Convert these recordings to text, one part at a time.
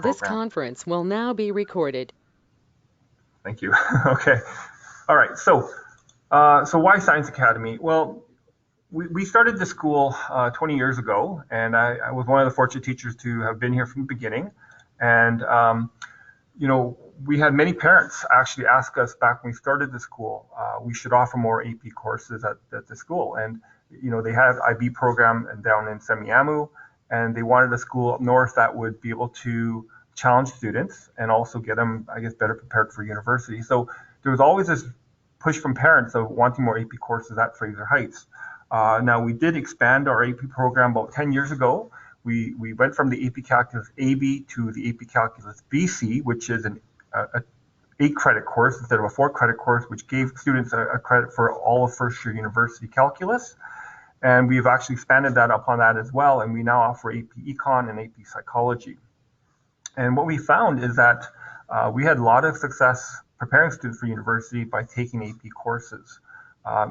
This program. conference will now be recorded. Thank you. Okay. All right. So why Science Academy? Well, we started the school 20 years ago, and I was one of the fortunate teachers to have been here from the beginning. And you know, we had many parents actually ask us back when we started the school, we should offer more AP courses at the school. And, you know, they had IB program down in Semiahmoo, and they wanted a school up north that would be able to challenge students and also get them, I guess, better prepared for university. So there was always this push from parents of wanting more AP courses at Fraser Heights. Now, we did expand our AP program about 10 years ago. We went from the AP Calculus AB to the AP Calculus BC, which is a 8 credit course instead of a 4 credit course, which gave students a credit for all of first year university calculus. And we've actually expanded that upon that as well. And we now offer AP Econ and AP Psychology. And what we found is that we had a lot of success preparing students for university by taking AP courses.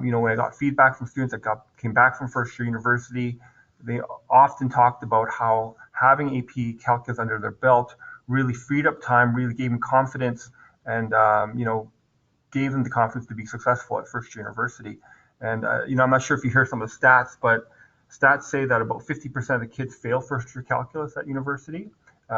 You know, when I got feedback from students that came back from first year university, they often talked about how having AP calculus under their belt really freed up time, really gave them confidence, and you know, gave them the confidence to be successful at first year university. And you know, I'm not sure if you hear some of the stats, but stats say that about 50% of the kids fail first year calculus at university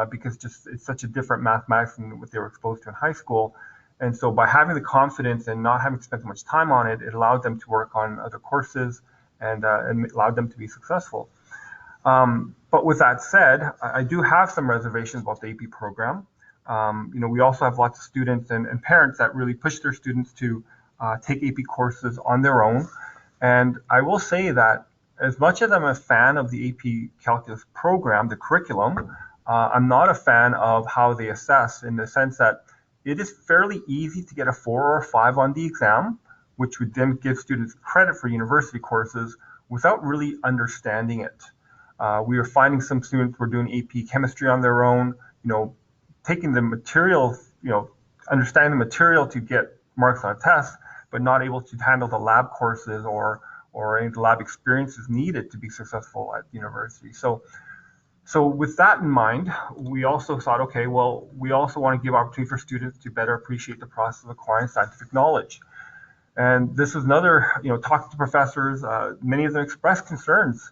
because just it's such a different mathematics than what they were exposed to in high school. And so by having the confidence and not having to spend so much time on it, it allowed them to work on other courses and allowed them to be successful. But with that said, I do have some reservations about the AP program. You know, we also have lots of students and parents that really push their students to take AP courses on their own. And I will say that as much as I'm a fan of the AP Calculus program, the curriculum, I'm not a fan of how they assess in the sense that it is fairly easy to get a 4 or 5 on the exam, which would then give students credit for university courses without really understanding it. We were finding some students were doing AP chemistry on their own, you know, taking the material, you know, understanding the material to get marks on a test, but not able to handle the lab courses or any of the lab experiences needed to be successful at university. So with that in mind, we also thought, okay, well, we also want to give opportunity for students to better appreciate the process of acquiring scientific knowledge. And this was another, you know, talking to professors, many of them expressed concerns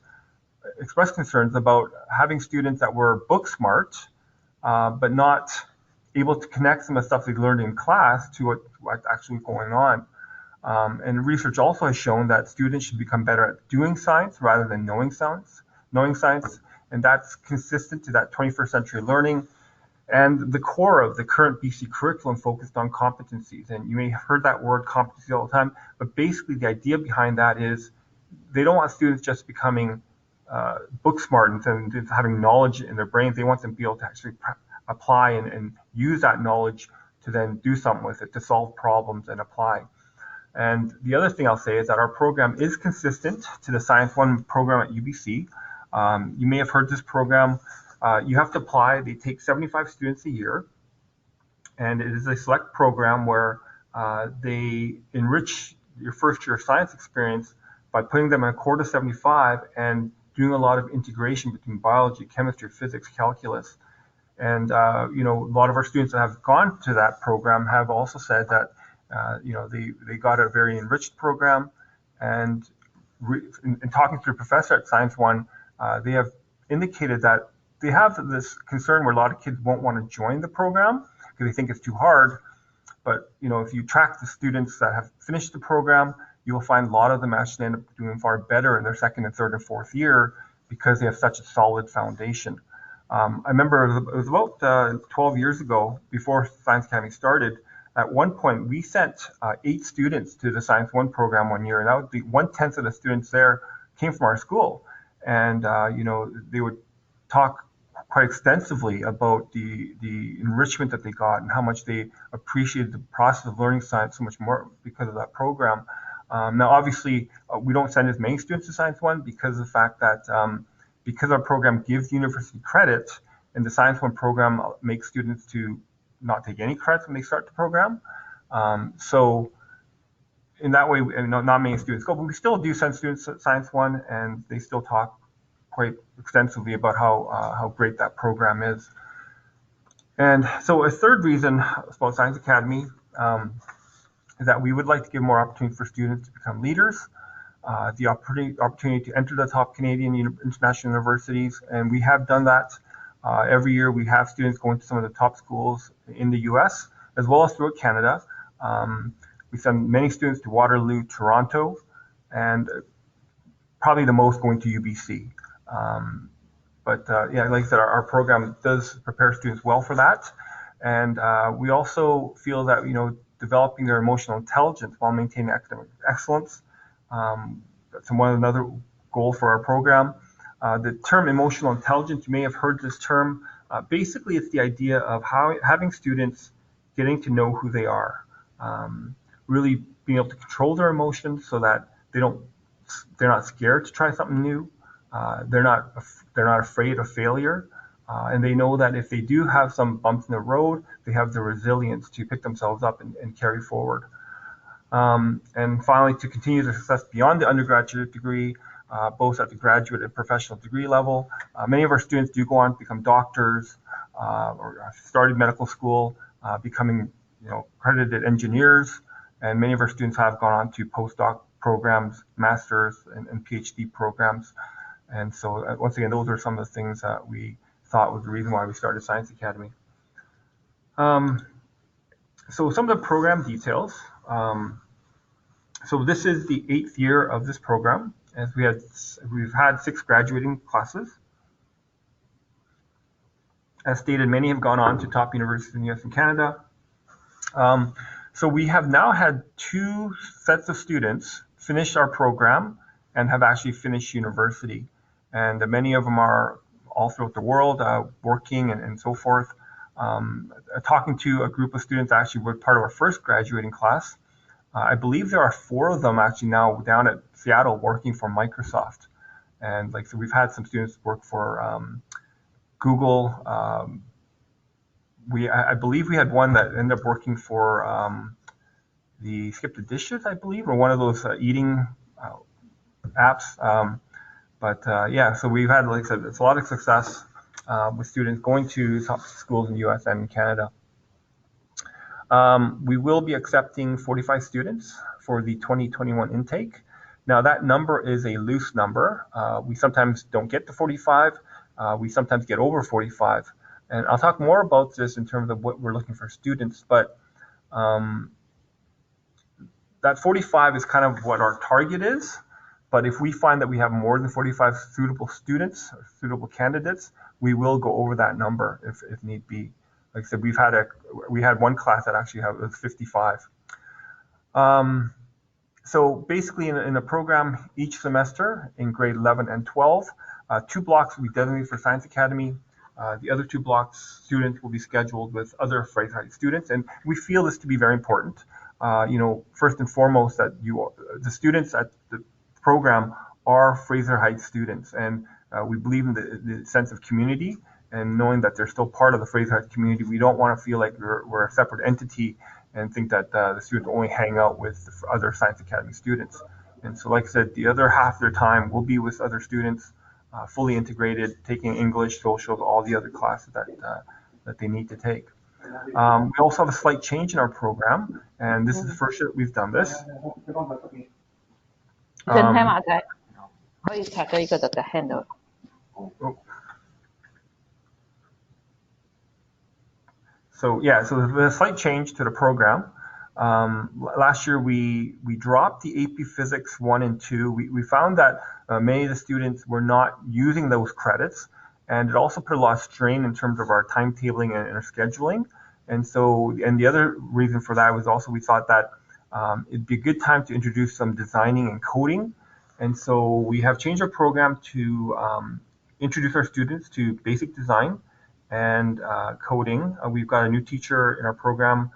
about having students that were book smart, but not able to connect some of the stuff they learned in class to what's actually going on. And research also has shown that students should become better at doing science rather than knowing science. And that's consistent to that 21st century learning. And the core of the current BC curriculum focused on competencies. And you may have heard that word competency all the time, but basically the idea behind that is they don't want students just becoming book smart and having knowledge in their brains. They want them to be able to actually apply and use that knowledge to then do something with it, to solve problems and apply. And the other thing I'll say is that our program is consistent to the Science One program at UBC. You may have heard this program. You have to apply. They take 75 students a year, and it is a select program where they enrich your first year science experience by putting them in a core to 75 and doing a lot of integration between biology, chemistry, physics, calculus. And you know, a lot of our students that have gone to that program have also said that you know, they got a very enriched program. And in talking to a professor at Science One, they have indicated that they have this concern where a lot of kids won't want to join the program because they think it's too hard. But you know, if you track the students that have finished the program, you will find a lot of them actually end up doing far better in their second and third and fourth year because they have such a solid foundation. I remember it was about 12 years ago, before Science Academy started. At one point, we sent 8 students to the Science One program one year, and that would be 1/10 of the students there came from our school. And you know, they would talk quite extensively about the enrichment that they got and how much they appreciated the process of learning science so much more because of that program. Now, obviously, we don't send as many students to Science One because of the fact that because our program gives university credit, and the Science One program makes students to not take any credits when they start the program. So in that way, not many students go, but we still do send students to Science One, and they still talk quite extensively about how great that program is. And so a third reason about Science Academy is that we would like to give more opportunity for students to become leaders, the opportunity to enter the top Canadian international universities, and we have done that. Every year we have students going to some of the top schools in the US, as well as throughout Canada. We send many students to Waterloo, Toronto, and probably the most going to UBC. Yeah, like I said, our program does prepare students well for that. And we also feel that, developing their emotional intelligence while maintaining academic excellence, that's another goal for our program. The term emotional intelligence, you may have heard this term. Basically, it's the idea of having students getting to know who they are, really being able to control their emotions so that they're not scared to try something new. They're not afraid of failure, and they know that if they do have some bumps in the road, they have the resilience to pick themselves up and carry forward. And finally, to continue their success beyond the undergraduate degree, both at the graduate and professional degree level. Many of our students do go on to become doctors or started medical school, becoming accredited engineers, and many of our students have gone on to postdoc programs, masters, and PhD programs. And so once again, those are some of the things that we thought was the reason why we started Science Academy. So some of the program details. So this is the 8th year of this program, as we've had 6 graduating classes. As stated, many have gone on to top universities in the US and Canada. So we have now had 2 sets of students finish our program and have actually finished university. And many of them are all throughout the world, working and so forth. Talking to a group of students actually were part of our first graduating class. I believe there are 4 of them actually now down at Seattle working for Microsoft. And so we've had some students work for Google. I believe we had one that ended up working for the Skip the Dishes, I believe, or one of those eating apps. Yeah, so we've had, like I said, it's a lot of success with students going to top schools in the US and in Canada. We will be accepting 45 students for the 2021 intake. Now that number is a loose number. We sometimes don't get to 45. We sometimes get over 45. And I'll talk more about this in terms of what we're looking for students, but that 45 is kind of what our target is. But if we find that we have more than 45 suitable students, or suitable candidates, we will go over that number if need be. Like I said, we had one class that actually was 55. So basically in the program, each semester in grade 11 and 12, 2 blocks will be designated for Science Academy. The other 2 blocks, students will be scheduled with other Fraser Heights students, and we feel this to be very important. First and foremost, that the students at the program are Fraser Heights students, and we believe in the sense of community and knowing that they're still part of the Fraser Heights community. We don't want to feel like we're a separate entity and think that the students only hang out with the other Science Academy students. And so, like I said, the other half of their time will be with other students, fully integrated, taking English, social, all the other classes that they need to take. We also have a slight change in our program, and this is the first year that we've done this. 先睇埋睇，可以拆咗呢個就就 handle。So yeah, so there's a slight change to the program. Last year we dropped the AP Physics 1 and 2. We found that many of the students were not using those credits, and it also put a lot of strain in terms of our timetabling and our scheduling. And the other reason for that was also we thought that it'd be a good time to introduce some designing and coding. And so we have changed our program to introduce our students to basic design and coding. We've got a new teacher in our program,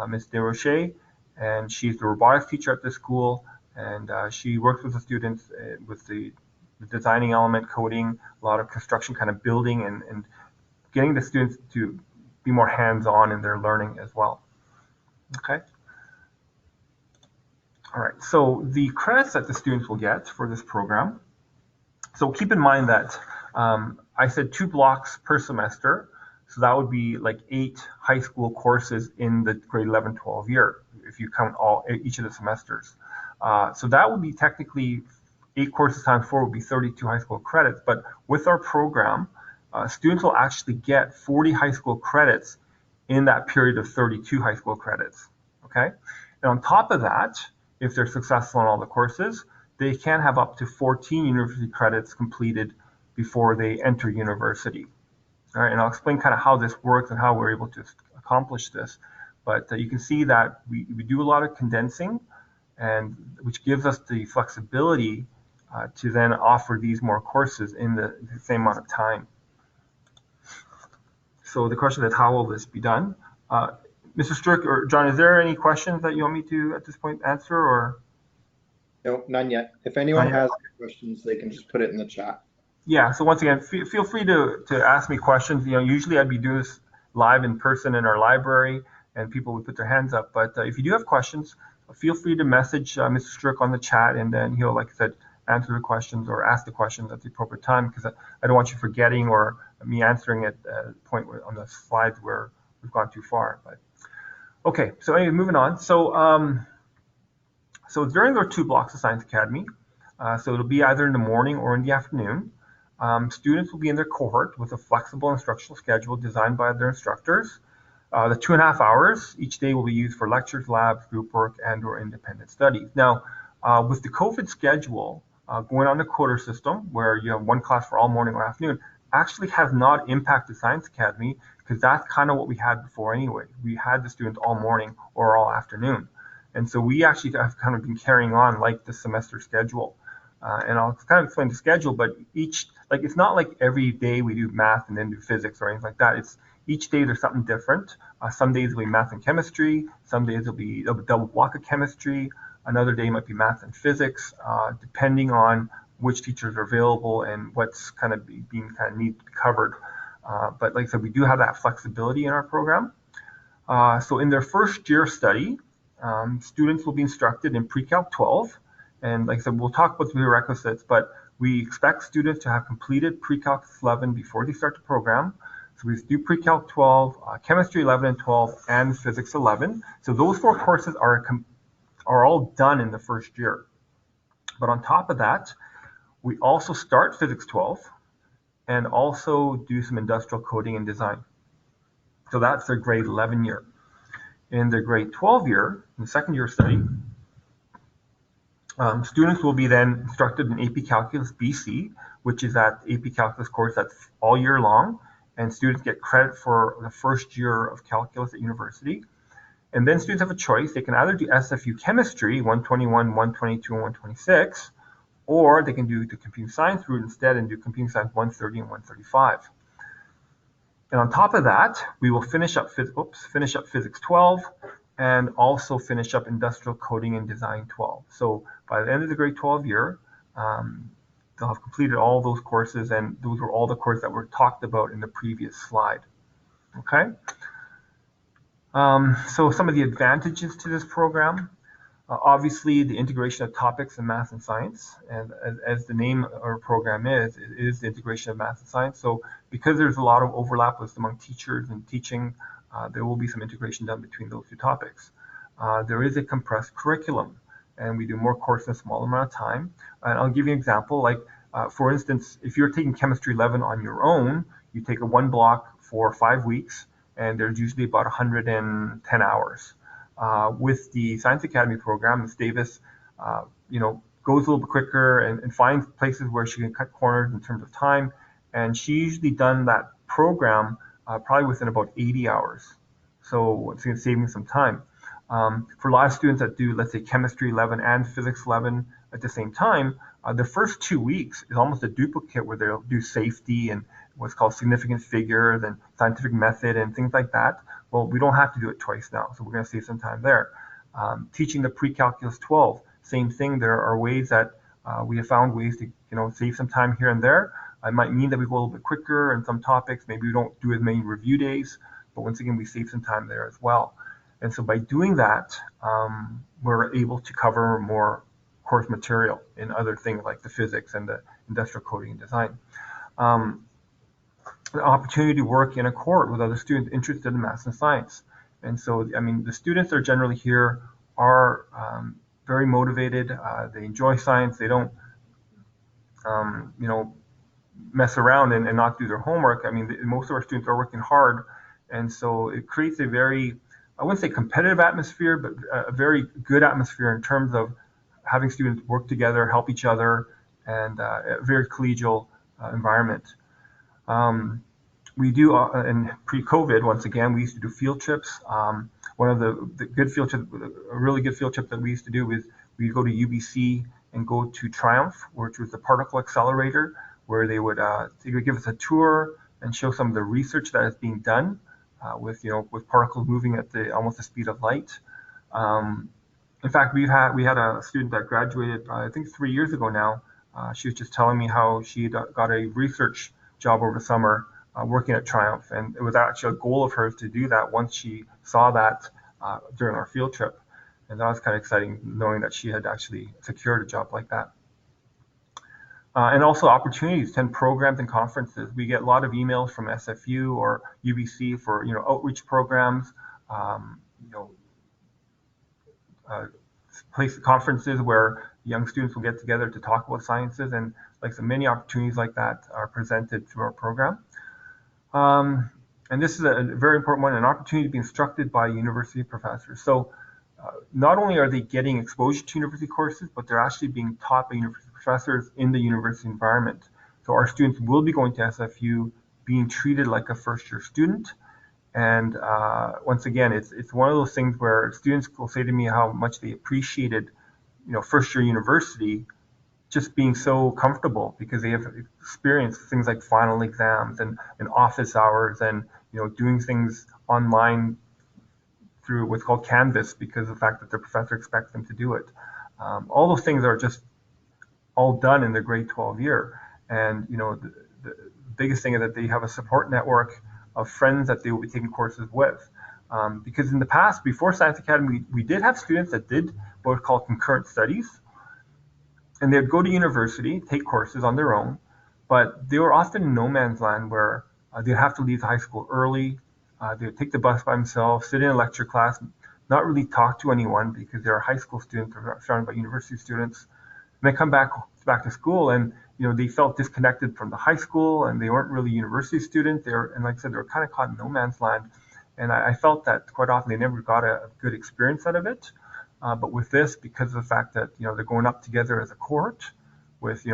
Ms. DeRoche, and she's the robotics teacher at this school, and she works with the students with the designing element, coding, a lot of construction kind of building, and getting the students to be more hands-on in their learning as well. Okay. All right, so the credits that the students will get for this program. So keep in mind that I said 2 blocks per semester. So that would be like 8 high school courses in the grade 11, 12 year, if you count each of the semesters. So that would be technically 8 courses times 4 would be 32 high school credits. But with our program, students will actually get 40 high school credits in that period of 32 high school credits. Okay? And on top of that, if they're successful in all the courses, they can have up to 14 university credits completed before they enter university. All right, and I'll explain kind of how this works and how we're able to accomplish this. But you can see that we do a lot of condensing, and which gives us the flexibility to then offer these more courses in the same amount of time. So the question is, how will this be done? Mr. Strick or John, is there any questions that you want me to at this point answer, or? No, none yet. If anyone has questions, they can just put it in the chat. Yeah, so once again, feel free to ask me questions. You know, usually I'd be doing this live in person in our library, and people would put their hands up. But if you do have questions, feel free to message Mr. Strick on the chat, and then he'll, like I said, answer the questions or ask the questions at the appropriate time, because I don't want you forgetting or me answering at a point where, on the slides where we've gone too far. But okay, so anyway, moving on. So during our 2 blocks of Science Academy, so it'll be either in the morning or in the afternoon. Students will be in their cohort with a flexible instructional schedule designed by their instructors. The 2.5 hours each day will be used for lectures, labs, group work, and/or independent studies. Now, with the COVID schedule, going on the quota system, where you have 1 class for all morning or afternoon, actually has not impacted Science Academy, because that's kind of what we had before anyway. We had the students all morning or all afternoon. And so we actually have kind of been carrying on like the semester schedule. And I'll kind of explain the schedule, but it's not like every day we do math and then do physics or anything like that. It's each day there's something different. Some days it'll be math and chemistry. Some days it'll be a double block of chemistry. Another day might be math and physics, depending on which teachers are available and what's kind of being kind of need to be covered. But like I said, we do have that flexibility in our program. So in their first year study, students will be instructed in Pre-Calc 12. And like I said, we'll talk about the prerequisites, but we expect students to have completed Pre-Calculus 11 before they start the program. So we do Pre-Calc 12, Chemistry 11 and 12, and Physics 11. So those 4 courses are all done in the first year. But on top of that, we also start Physics 12 and also do some industrial coding and design. So that's their grade 11 year. In their grade 12 year, in the second year study, students will be then instructed in AP Calculus BC, which is that AP Calculus course that's all year long, and students get credit for the first year of calculus at university. And then students have a choice. They can either do SFU Chemistry 121, 122, and 126, or they can do the Computing Science route instead and do Computing Science 130 and 135. And on top of that, we will finish up Physics 12, and also finish up Industrial Coding and Design 12. So by the end of the grade 12 year, they'll have completed all those courses, and those were all the courses that were talked about in the previous slide. Okay. So some of the advantages to this program, obviously the integration of topics in math and science, and as the name of our program is, it is the integration of math and science. So because there's a lot of overlap among teachers and teaching, there will be some integration done between those 2 topics. There is a compressed curriculum, and we do more courses in a smaller amount of time. And I'll give you an example. Like, for instance, if you're taking Chemistry 11 on your own, you take a 1 block for 5 weeks, and there's usually about 110 hours. With the Science Academy program, Ms. Davis, goes a little bit quicker and finds places where she can cut corners in terms of time. And she's usually done that program probably within about 80 hours. So it's going to save me some time. For a lot of students that do, let's say, Chemistry 11 and Physics 11 at the same time, the first 2 weeks is almost a duplicate where they'll do safety and what's called significant figures and scientific method and things like that. Well, we don't have to do it twice now, so we're going to save some time there. Teaching the Pre-Calculus 12, same thing. There are ways that we have found ways to save some time here and there. It might mean that we go a little bit quicker in some topics. Maybe we don't do as many review days, but once again, we save some time there as well. And so by doing that, we're able to cover more course material in other things like the physics and the industrial coding and design. an opportunity to work in a cohort with other students interested in math and science. And so, I mean, the students that are generally here are very motivated. They enjoy science. They don't, you know, mess around and not do their homework. I mean, most of our students are working hard. And so it creates a very, I wouldn't say competitive atmosphere, but a very good atmosphere in terms of having students work together, help each other, and a very collegial environment. We do, in pre-COVID, once again, we used to do field trips. One of the good field trips, a really good field trip that we used to do is we'd go to UBC and go to Triumph, which was the particle accelerator, where they would give us a tour and show some of the research that is being done with particles moving at almost the speed of light. In fact, we had a student that graduated, I think 3 years ago now. She was just telling me how she got a research job over the summer working at Triumph, and it was actually a goal of hers to do that once she saw that during our field trip. And that was kind of exciting, knowing that she had actually secured a job like that. And also opportunities to attend programs and conferences. We get a lot of emails from SFU or UBC for outreach programs, place conferences where young students will get together to talk about sciences, and like so many opportunities like that are presented through our program. And this is a very important one, an opportunity to be instructed by university professors. So not only are they getting exposure to university courses, but they're actually being taught by university professors in the university environment. So our students will be going to SFU being treated like a first-year student. And once again, it's one of those things where students will say to me how much they appreciated, first-year university just being so comfortable because they have experienced things like final exams and office hours and doing things online through what's called Canvas because of the fact that their professor expects them to do it. All those things are just all done in their grade 12 year. And the biggest thing is that they have a support network of friends that they will be taking courses with. Because in the past, before Science Academy, we did have students that did what are called concurrent studies. And they'd go to university, take courses on their own, but they were often in no man's land where they'd have to leave high school early. They would take the bus by themselves, sit in a lecture class, not really talk to anyone because they're high school students or surrounded by university students. And they come back to school and they felt disconnected from the high school and they weren't really university students. And like I said, they were kind of caught in no man's land. And I felt that quite often they never got a good experience out of it. But with this, because of the fact that they're going up together as a cohort with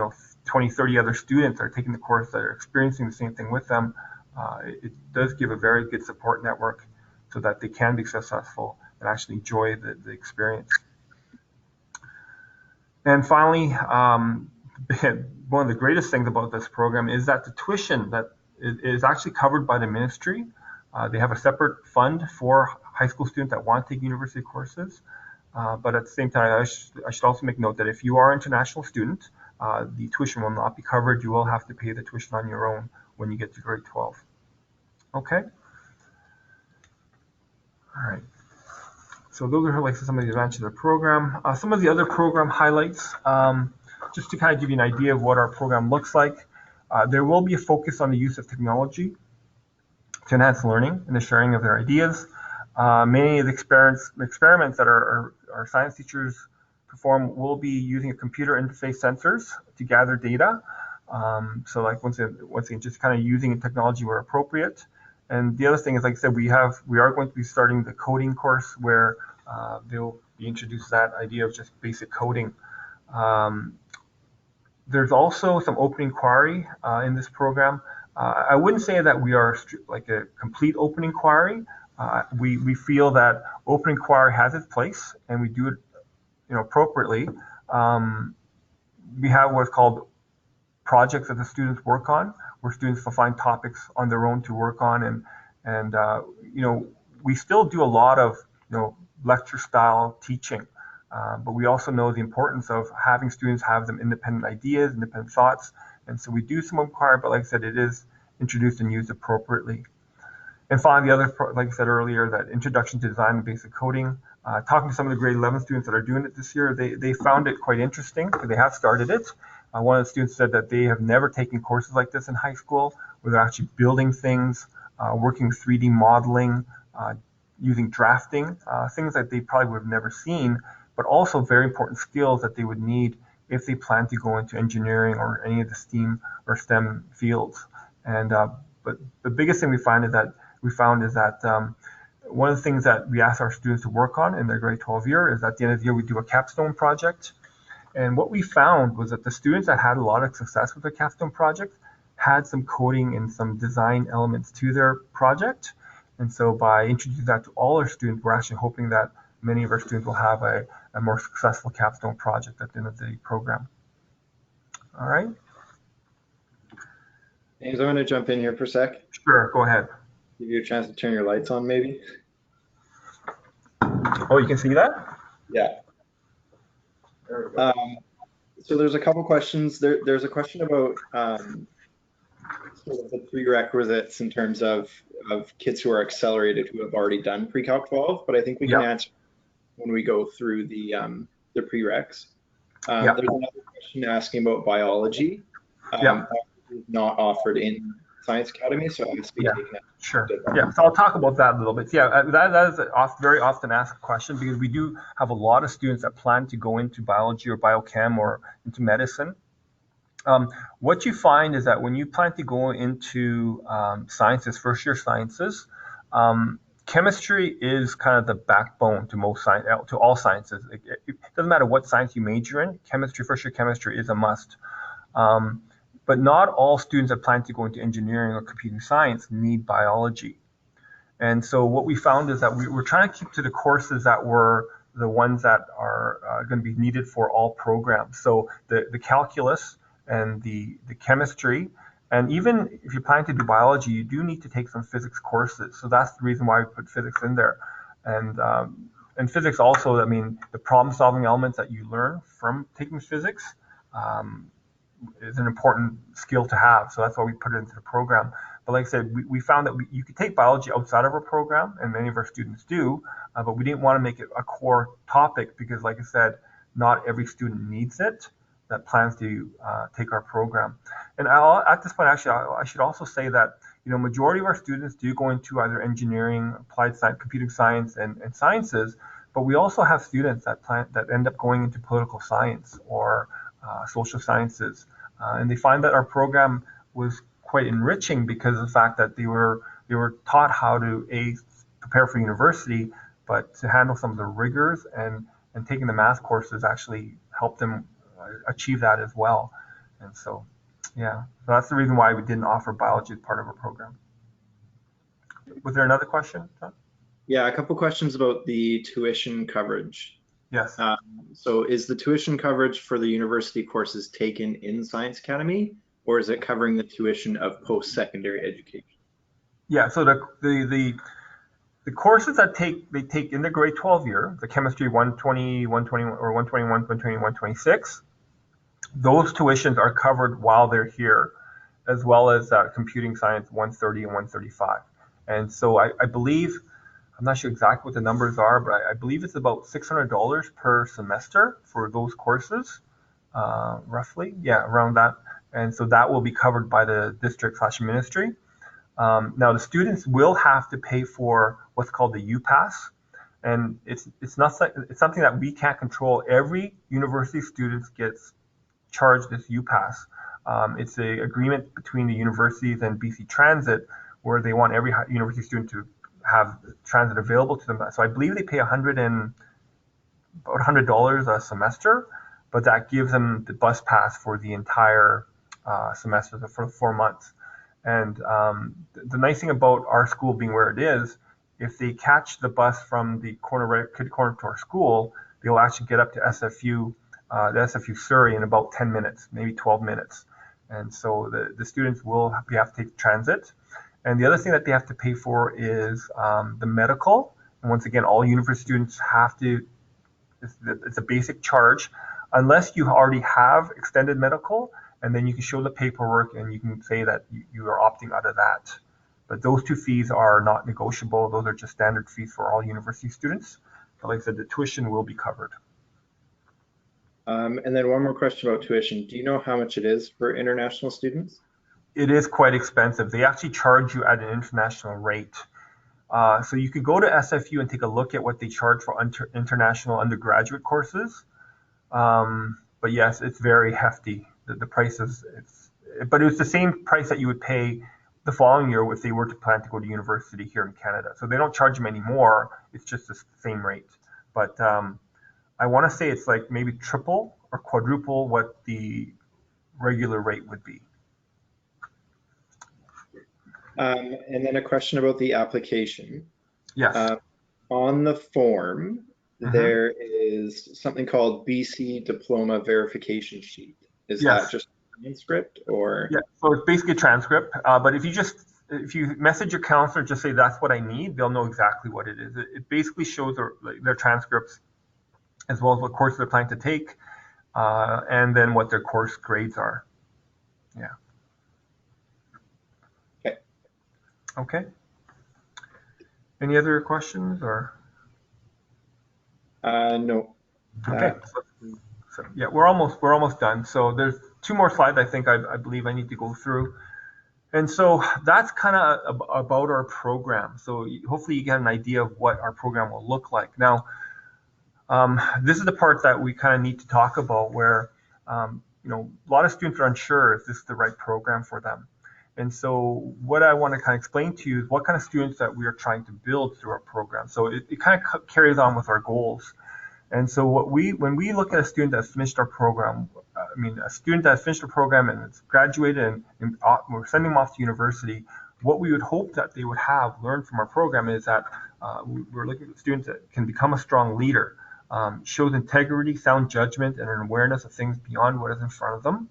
20, 30 other students that are taking the course that are experiencing the same thing with them, it does give a very good support network so that they can be successful and actually enjoy the experience. And finally, one of the greatest things about this program is that the tuition that is actually covered by the ministry. They have a separate fund for high school students that want to take university courses. But at the same time, I should also make note that if you are an international student, the tuition will not be covered. You will have to pay the tuition on your own when you get to grade 12. Okay? All right. So those are like some of the advantages of the program. Some of the other program highlights, just to kind of give you an idea of what our program looks like. There will be a focus on the use of technology to enhance learning and the sharing of their ideas. Many of the experiments that our science teachers perform will be using a computer interface sensors to gather data. So like once again, just kind of using technology where appropriate. And the other thing is, like I said, we are going to be starting the coding course where they'll be introduced that idea of just basic coding. There's also some open inquiry in this program. I wouldn't say that we are like a complete open inquiry. We feel that open inquiry has its place, and we do it, appropriately. We have what's called projects that the students work on, where students will find topics on their own to work on, and we still do a lot of lecture style teaching, but we also know the importance of having students have them independent ideas, independent thoughts, and so we do some inquiry, but like I said, it is introduced and used appropriately. And finally, the other, like I said earlier, that introduction to design and basic coding. Talking to some of the grade 11 students that are doing it this year, they found it quite interesting. They have started it, One of the students said that they have never taken courses like this in high school, where they're actually building things, working with 3D modeling, using drafting, things that they probably would have never seen, but also very important skills that they would need if they plan to go into engineering or any of the STEAM or STEM fields. And but the biggest thing we found is that one of the things that we ask our students to work on in their grade 12 year is at the end of the year we do a capstone project. And what we found was that the students that had a lot of success with the capstone project had some coding and some design elements to their project. And so by introducing that to all our students, we're actually hoping that many of our students will have a more successful capstone project at the end of the program. All right. James, I'm going to jump in here for a sec. Sure, go ahead. Give you a chance to turn your lights on, maybe. Oh, you can see that? Yeah. So there's a couple questions. There's a question about sort of the prerequisites in terms of kids who are accelerated who have already done pre-calc 12, but I think we can answer when we go through the prereqs. There's another question asking about biology. Not offered in Science Academy, so I speak Sure. Yeah, so I'll talk about that a little bit. Yeah, that is a very often asked question because we do have a lot of students that plan to go into biology or biochem or into medicine. What you find is that when you plan to go into sciences, first year sciences, chemistry is kind of the backbone to all sciences. It doesn't matter what science you major in, chemistry, first year chemistry is a must. But not all students that plan to go into engineering or computing science need biology. And so what we found is that we're trying to keep to the courses that were the ones that are going to be needed for all programs. So the calculus and the chemistry, and even if you plan to do biology, you do need to take some physics courses. So that's the reason why we put physics in there. And physics also, I mean, the problem solving elements that you learn from taking physics, is an important skill to have. So that's why we put it into the program. But like I said, we found that you could take biology outside of our program, and many of our students do, but we didn't want to make it a core topic because, like I said, not every student needs it that plans to take our program. And at this point, actually, I should also say that, majority of our students do go into either engineering, applied science, computing science, and sciences, but we also have students that end up going into political science or social sciences, and they find that our program was quite enriching because of the fact that they were taught how to prepare for university, but to handle some of the rigors and taking the math courses actually helped them achieve that as well. And so that's the reason why we didn't offer biology as part of our program. Was there another question, John? Yeah, a couple questions about the tuition coverage. Yes. So is the tuition coverage for the university courses taken in Science Academy, or is it covering the tuition of post-secondary education? Yeah, so the courses that they take in the grade 12 year, the chemistry 120, 121, or 121, 120, 126, those tuitions are covered while they're here, as well as computing science 130 and 135. And so I believe, I'm not sure exactly what the numbers are, but I believe it's about $600 per semester for those courses, roughly. Yeah, around that. And so that will be covered by the district/ministry. Now the students will have to pay for what's called the UPass, and it's something that we can't control. Every university student gets charged this UPass. It's an agreement between the universities and BC Transit, where they want every university student to have transit available to them. So I believe they pay about $100 a semester, but that gives them the bus pass for the entire semester, for 4 months. And the nice thing about our school being where it is, if they catch the bus from the corner to our school, they'll actually get up to SFU, the SFU Surrey in about 10 minutes, maybe 12 minutes. And so the students will have to take transit. And the other thing that they have to pay for is the medical. And once again, all university students have to, it's a basic charge, unless you already have extended medical, and then you can show the paperwork and you can say that you are opting out of that. But those two fees are not negotiable. Those are just standard fees for all university students. But like I said, the tuition will be covered. And then one more question about tuition. Do you know how much it is for international students? It is quite expensive. They actually charge you at an international rate. So you could go to SFU and take a look at what they charge for international undergraduate courses. But yes, it's very hefty. The price is, but it's the same price that you would pay the following year if they were to plan to go to university here in Canada. So they don't charge them anymore. It's just the same rate. But I want to say it's like maybe triple or quadruple what the regular rate would be. And then a question about the application. Yes. On the form, there is something called BC Diploma Verification Sheet. Is that just a transcript or? Yeah, so it's basically a transcript. But if you message your counselor, just say that's what I need, they'll know exactly what it is. It basically shows their transcripts as well as what courses they're planning to take, and then what their course grades are. Yeah. Okay. Any other questions or? No. Okay. So yeah, we're almost done. So there's 2 more slides I believe I need to go through. And so that's kind of about our program. So hopefully you get an idea of what our program will look like. Now, this is the part that we kind of need to talk about where, a lot of students are unsure if this is the right program for them. And so what I want to kind of explain to you is what kind of students that we are trying to build through our program. So it kind of carries on with our goals. And so when we look at a student that's finished our program, a student that's finished the program and it's graduated and we're sending them off to university, what we would hope that they would have learned from our program is that we're looking at students that can become a strong leader, shows integrity, sound judgment, and an awareness of things beyond what is in front of them.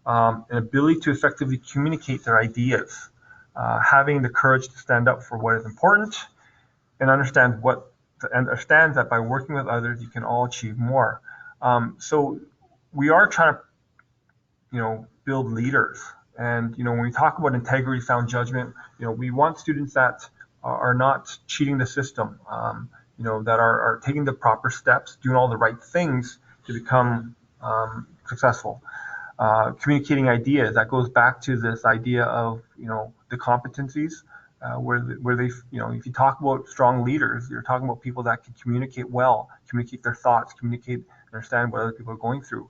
An ability to effectively communicate their ideas, having the courage to stand up for what is important, and understands that by working with others, you can all achieve more. So we are trying to, build leaders. And when we talk about integrity, sound judgment, we want students that are not cheating the system, that are taking the proper steps, doing all the right things to become successful. Communicating ideas, that goes back to this idea of the competencies, where they if you talk about strong leaders, you're talking about people that can communicate well, communicate their thoughts, understand what other people are going through,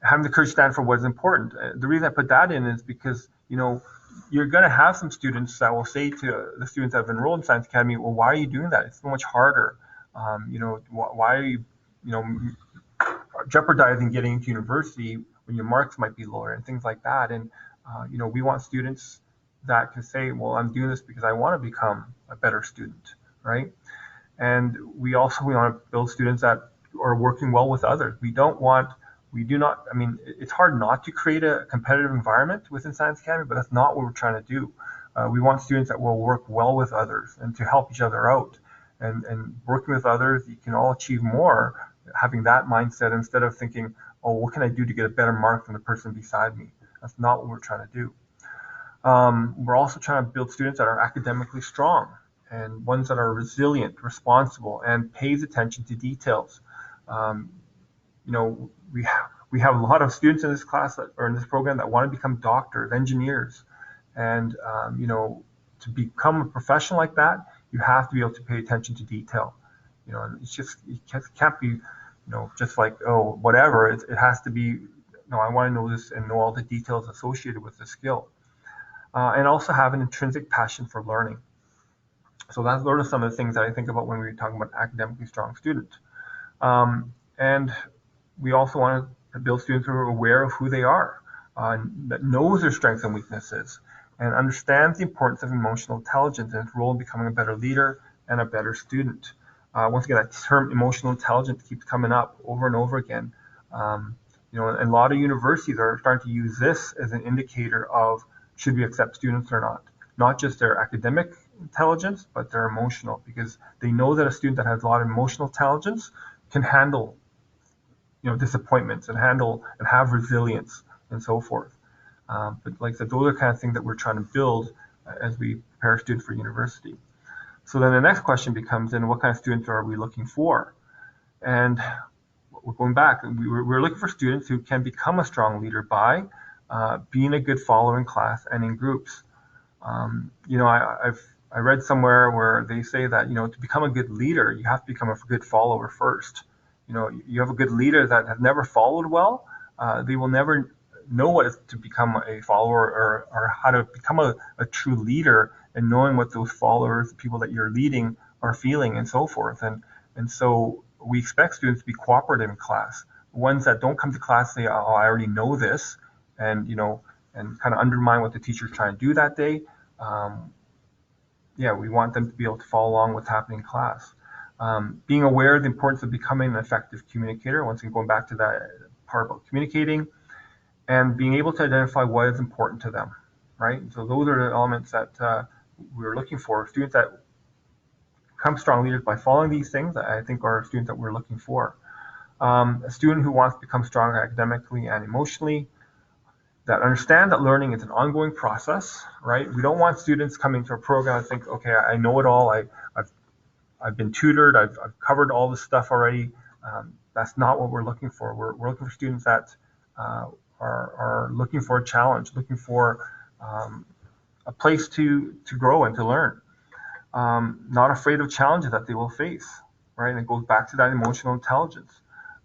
having the courage to stand for what is important. The reason I put that in is because you're going to have some students that will say to the students that have enrolled in Science Academy, well, why are you doing that? It's so much harder. Why are you jeopardizing getting into university when your marks might be lower and things like that. And we want students that can say, well, I'm doing this because I want to become a better student, right? And we want to build students that are working well with others. It's hard not to create a competitive environment within Science Academy, but that's not what we're trying to do. We want students that will work well with others and to help each other out. And working with others, you can all achieve more having that mindset instead of thinking, oh, what can I do to get a better mark than the person beside me? That's not what we're trying to do. We're also trying to build students that are academically strong and ones that are resilient, responsible, and pays attention to details. We have a lot of students in this class or in this program that want to become doctors, engineers, and to become a professional like that, you have to be able to pay attention to detail. And it can't be, just like, oh, whatever. It has to be, no, I want to know this and know all the details associated with the skill. And also have an intrinsic passion for learning. So those are some of the things that I think about when we're talking about academically strong students. And we also want to build students who are aware of who they are, that knows their strengths and weaknesses, and understands the importance of emotional intelligence and its role in becoming a better leader and a better student. Once again, that term emotional intelligence keeps coming up over and over again. And a lot of universities are starting to use this as an indicator of should we accept students or not just their academic intelligence, but their emotional, because they know that a student that has a lot of emotional intelligence can handle disappointments and have resilience and so forth. But like I said, those are kind of things that we're trying to build as we prepare students for university. So then the next question becomes, then what kind of students are we looking for? And we're going back. We're looking for students who can become a strong leader by being a good follower in class and in groups. I read somewhere where they say that, to become a good leader, you have to become a good follower first. You have a good leader that have never followed well, they will never know what it's to become a follower, or how to become a true leader, and knowing what those followers, the people that you're leading, are feeling and so forth. And so we expect students to be cooperative in class. Ones that don't come to class say, oh, I already know this, and kind of undermine what the teacher's trying to do that day. We want them to be able to follow along what's happening in class. Being aware of the importance of becoming an effective communicator, once again going back to that part about communicating, and being able to identify what is important to them, right? So those are the elements that we're looking for. Students that become strong leaders by following these things, I think, are students that we're looking for. A student who wants to become stronger academically and emotionally, that understand that learning is an ongoing process, right? We don't want students coming to a program and think, okay, I know it all. I've been tutored. I've covered all this stuff already. That's not what we're looking for. We're looking for students that are looking for a challenge, looking for a place to grow and to learn. Not afraid of challenges that they will face, right? And it goes back to that emotional intelligence.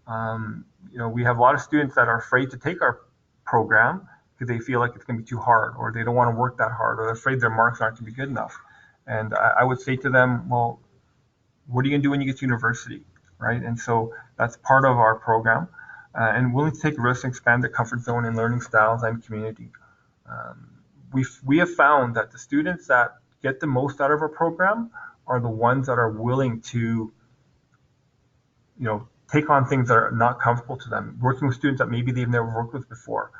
We have a lot of students that are afraid to take our program because they feel like it's going to be too hard, or they don't want to work that hard, or they're afraid their marks aren't going to be good enough. And I would say to them, well, what are you going to do when you get to university, right? And so that's part of our program, and willing to take risks and expand their comfort zone in learning styles and community. We have found that the students that get the most out of our program are the ones that are willing to, take on things that are not comfortable to them, working with students that maybe they've never worked with before,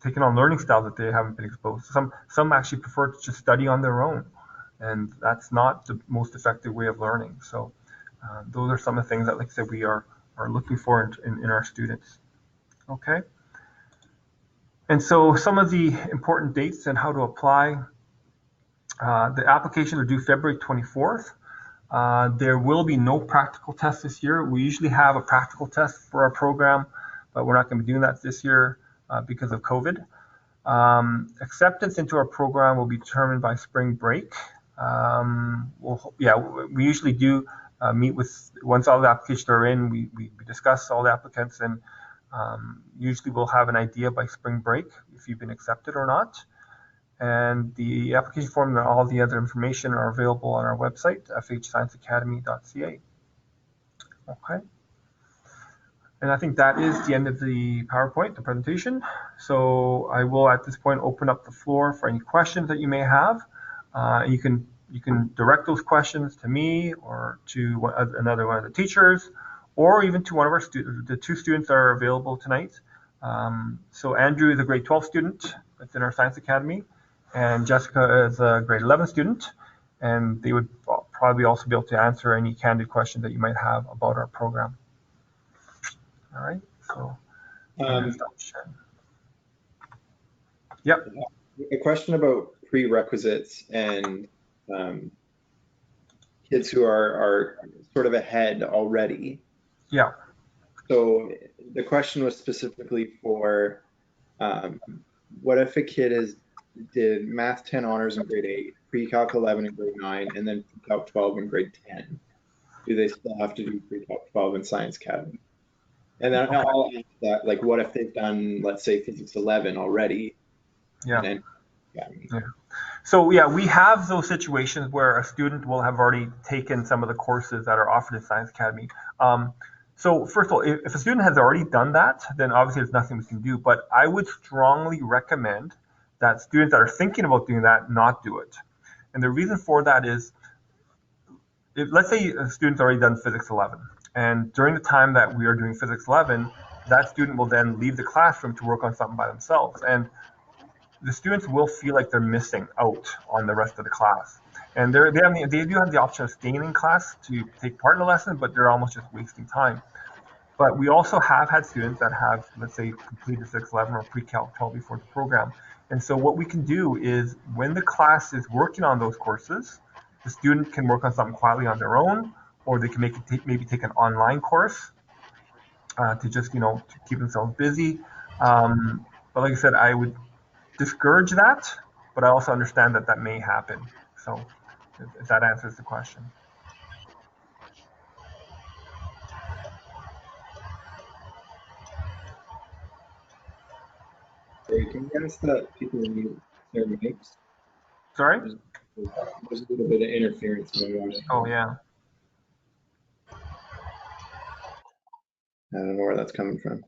taking on learning styles that they haven't been exposed to. Some actually prefer to just study on their own, and that's not the most effective way of learning. So those are some of the things that, like I said, we are looking for in our students. Okay. And so some of the important dates and how to apply. The applications are due February 24th. There will be no practical tests this year. We usually have a practical test for our program, but we're not going to be doing that this year because of COVID. Acceptance into our program will be determined by spring break. We usually do meet with, once all the applications are in, we discuss all the applicants, and usually we'll have an idea by spring break if you've been accepted or not. And the application form and all the other information are available on our website, fhscienceacademy.ca. Okay. And I think that is the end of the PowerPoint, the presentation. So I will at this point open up the floor for any questions that you may have. You can direct those questions to me or to another one of the teachers, or even to one of our students. The two students that are available tonight. So Andrew is a grade 12 student within our Science Academy, and Jessica is a grade 11 student, and they would probably also be able to answer any candid questions that you might have about our program. All right, so yep. A question about prerequisites and kids who are sort of ahead already. Yeah. So the question was specifically for what if a kid did Math 10 honors in grade 8, Pre-Calc 11 in grade 9, and then Pre-Calc 12 in grade 10? Do they still have to do Pre-Calc 12 in Science Academy? And then I'll ask that, like, what if they've done, let's say, Physics 11 already? Yeah. So yeah, we have those situations where a student will have already taken some of the courses that are offered in Science Academy. So first of all, if a student has already done that, then obviously there's nothing we can do. But I would strongly recommend that students that are thinking about doing that not do it. And the reason for that is, let's say a student's already done Physics 11, and during the time that we are doing Physics 11, that student will then leave the classroom to work on something by themselves. And the students will feel like they're missing out on the rest of the class. And they do have the option of staying in class to take part in the lesson, but they're almost just wasting time. But we also have had students that have, let's say, completed Physics 11 or Pre-Calc 12 before the program. And so what we can do is, when the class is working on those courses, the student can work on something quietly on their own, or they can maybe take an online course to just, to keep themselves busy. But like I said, I would discourage that, but I also understand that that may happen. So if that answers the question. Sorry, can you ask that people mute their mics? Sorry? There's a little bit of interference going on. Oh, yeah. I don't know where that's coming from.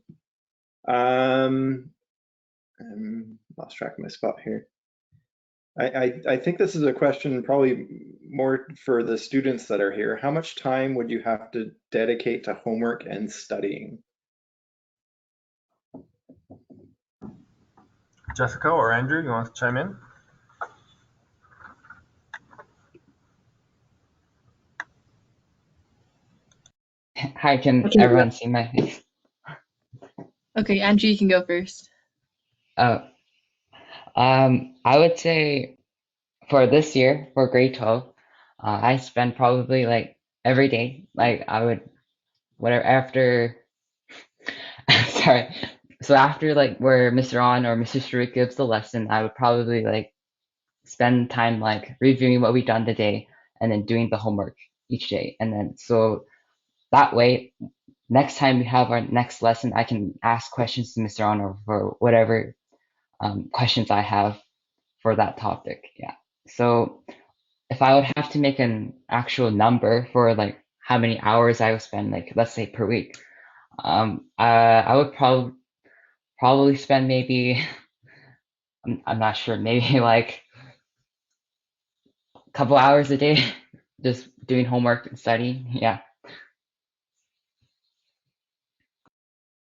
Lost track of my spot here. I think this is a question probably more for the students that are here. How much time would you have to dedicate to homework and studying? Jessica or Andrew, you want to chime in? Hi, can everyone see my face? Okay, Andrew, you can go first. Oh, I would say for this year, for grade 12, I spend probably like every day, like I would, whatever, after, sorry. So after like where Mr. On or Mr. Stewart gives the lesson, I would probably like spend time like reviewing what we've done today and then doing the homework each day. And then so that way, next time we have our next lesson, I can ask questions to Mr. On or for whatever questions I have for that topic. Yeah. So if I would have to make an actual number for like how many hours I would spend, like let's say per week, I would probably spend maybe I'm not sure, maybe like a couple hours a day just doing homework and studying. Yeah.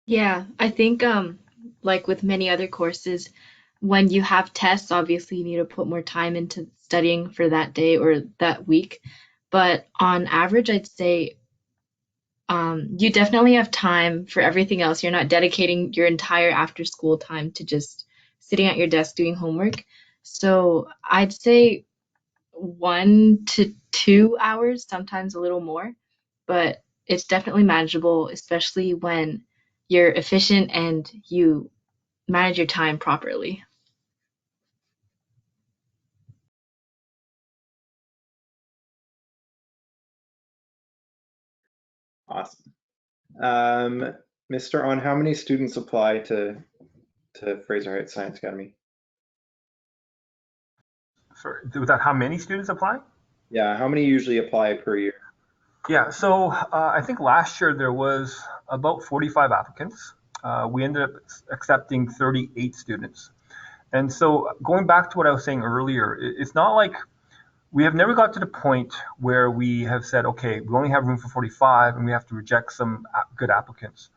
Yeah, I think like with many other courses, when you have tests, obviously you need to put more time into studying for that day or that week. But on average, I'd say you definitely have time for everything else. You're not dedicating your entire after school time to just sitting at your desk doing homework. So I'd say 1 to 2 hours, sometimes a little more, but it's definitely manageable, especially when you're efficient and you manage your time properly. Awesome. Mr. On, how many students apply to Fraser Heights Science Academy? Sorry, was that how many students apply? Yeah, how many usually apply per year? Yeah, so I think last year there was about 45 applicants. We ended up accepting 38 students. And so going back to what I was saying earlier, it's not like we have never got to the point where we have said, okay, we only have room for 45 and we have to reject some good applicants.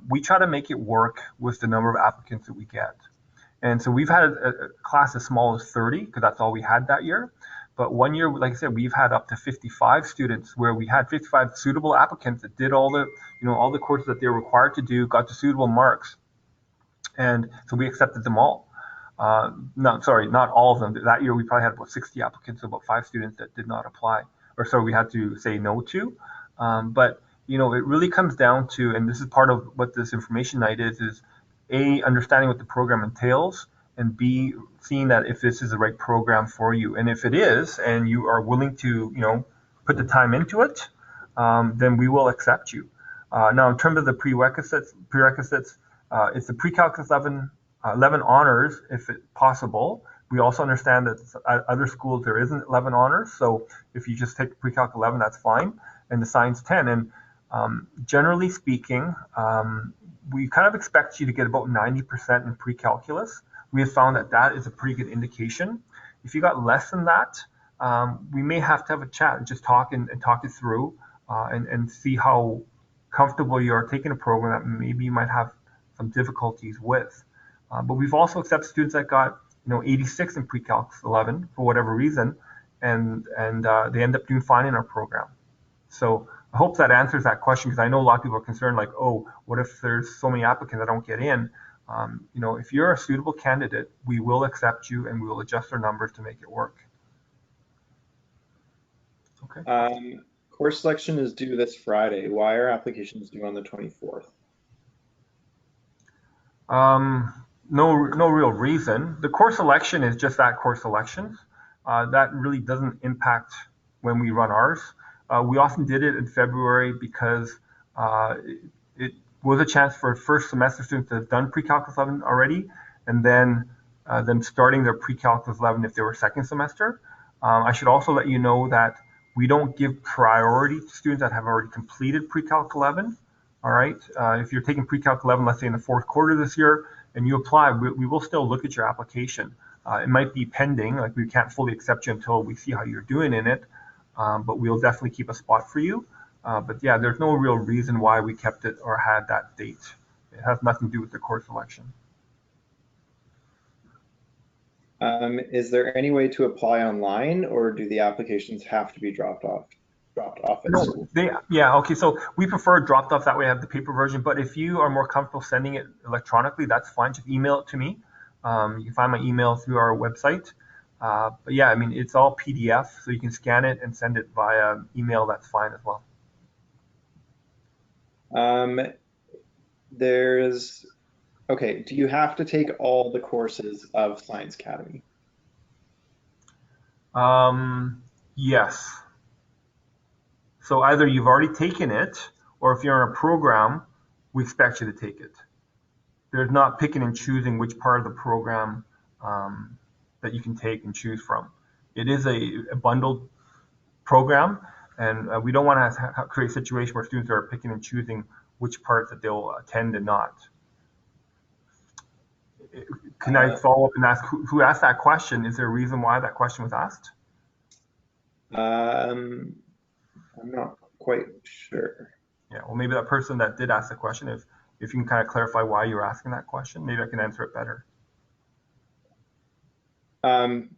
We try to make it work with the number of applicants that we get. And so we've had a class as small as 30 because that's all we had that year. But one year, like I said, we've had up to 55 students where we had 55 suitable applicants that did all the, all the courses that they were required to do, got the suitable marks. And so we accepted them all. No, sorry, not all of them. That year we probably had about 60 applicants, so about 5 students that did not apply, or so we had to say no to. But it really comes down to, and this is part of what this information night is A, understanding what the program entails, and B, seeing that if this is the right program for you. And if it is, and you are willing to, put the time into it, then we will accept you. Now, in terms of the prerequisites, it's the pre-calculus 11 honors if it's possible. We also understand that at other schools there isn't 11 honors, so if you just take pre-calc 11, that's fine, and the science 10. And generally speaking, we kind of expect you to get about 90% in pre-calculus. We have found that that is a pretty good indication. If you got less than that, we may have to have a chat and just talk and talk it through and see how comfortable you are taking a program that maybe you might have some difficulties with. But we've also accepted students that got 86 in pre-calc 11 for whatever reason, and they end up doing fine in our program. So I hope that answers that question, because I know a lot of people are concerned, like, oh, what if there's so many applicants that don't get in? If you're a suitable candidate, we will accept you and we will adjust our numbers to make it work. Okay. Course selection is due this Friday. Why are applications due on the 24th? No real reason. The course selection is just that, course selections. That really doesn't impact when we run ours. We often did it in February because it was a chance for first semester students that have done pre-calculus 11 already, and then them starting their pre-calculus 11 if they were second semester. I should also let you know that we don't give priority to students that have already completed pre-calc 11. All right. If you're taking pre-calc 11, let's say in the fourth quarter this year, and you apply, we will still look at your application. It might be pending, like we can't fully accept you until we see how you're doing in it, but we'll definitely keep a spot for you. But yeah, there's no real reason why we kept it or had that date. It has nothing to do with the course selection. Is there any way to apply online, or do the applications have to be dropped off at school? Okay, so we prefer dropped off, that way I have the paper version, but if you are more comfortable sending it electronically, that's fine. Just email it to me. You can find my email through our website. But yeah, I mean, it's all PDF, so you can scan it and send it via email. That's fine as well. Okay, do you have to take all the courses of Science Academy? Yes. So either you've already taken it, or if you're in a program, we expect you to take it. There's not picking and choosing which part of the program that you can take and choose from. It is a bundled program, and we don't want to create a situation where students are picking and choosing which parts that they'll attend and not. Can I follow up and ask who asked that question? Is there a reason why that question was asked? I'm not quite sure. Yeah, well, maybe that person that did ask the question, if you can kind of clarify why you're asking that question, maybe I can answer it better. I'm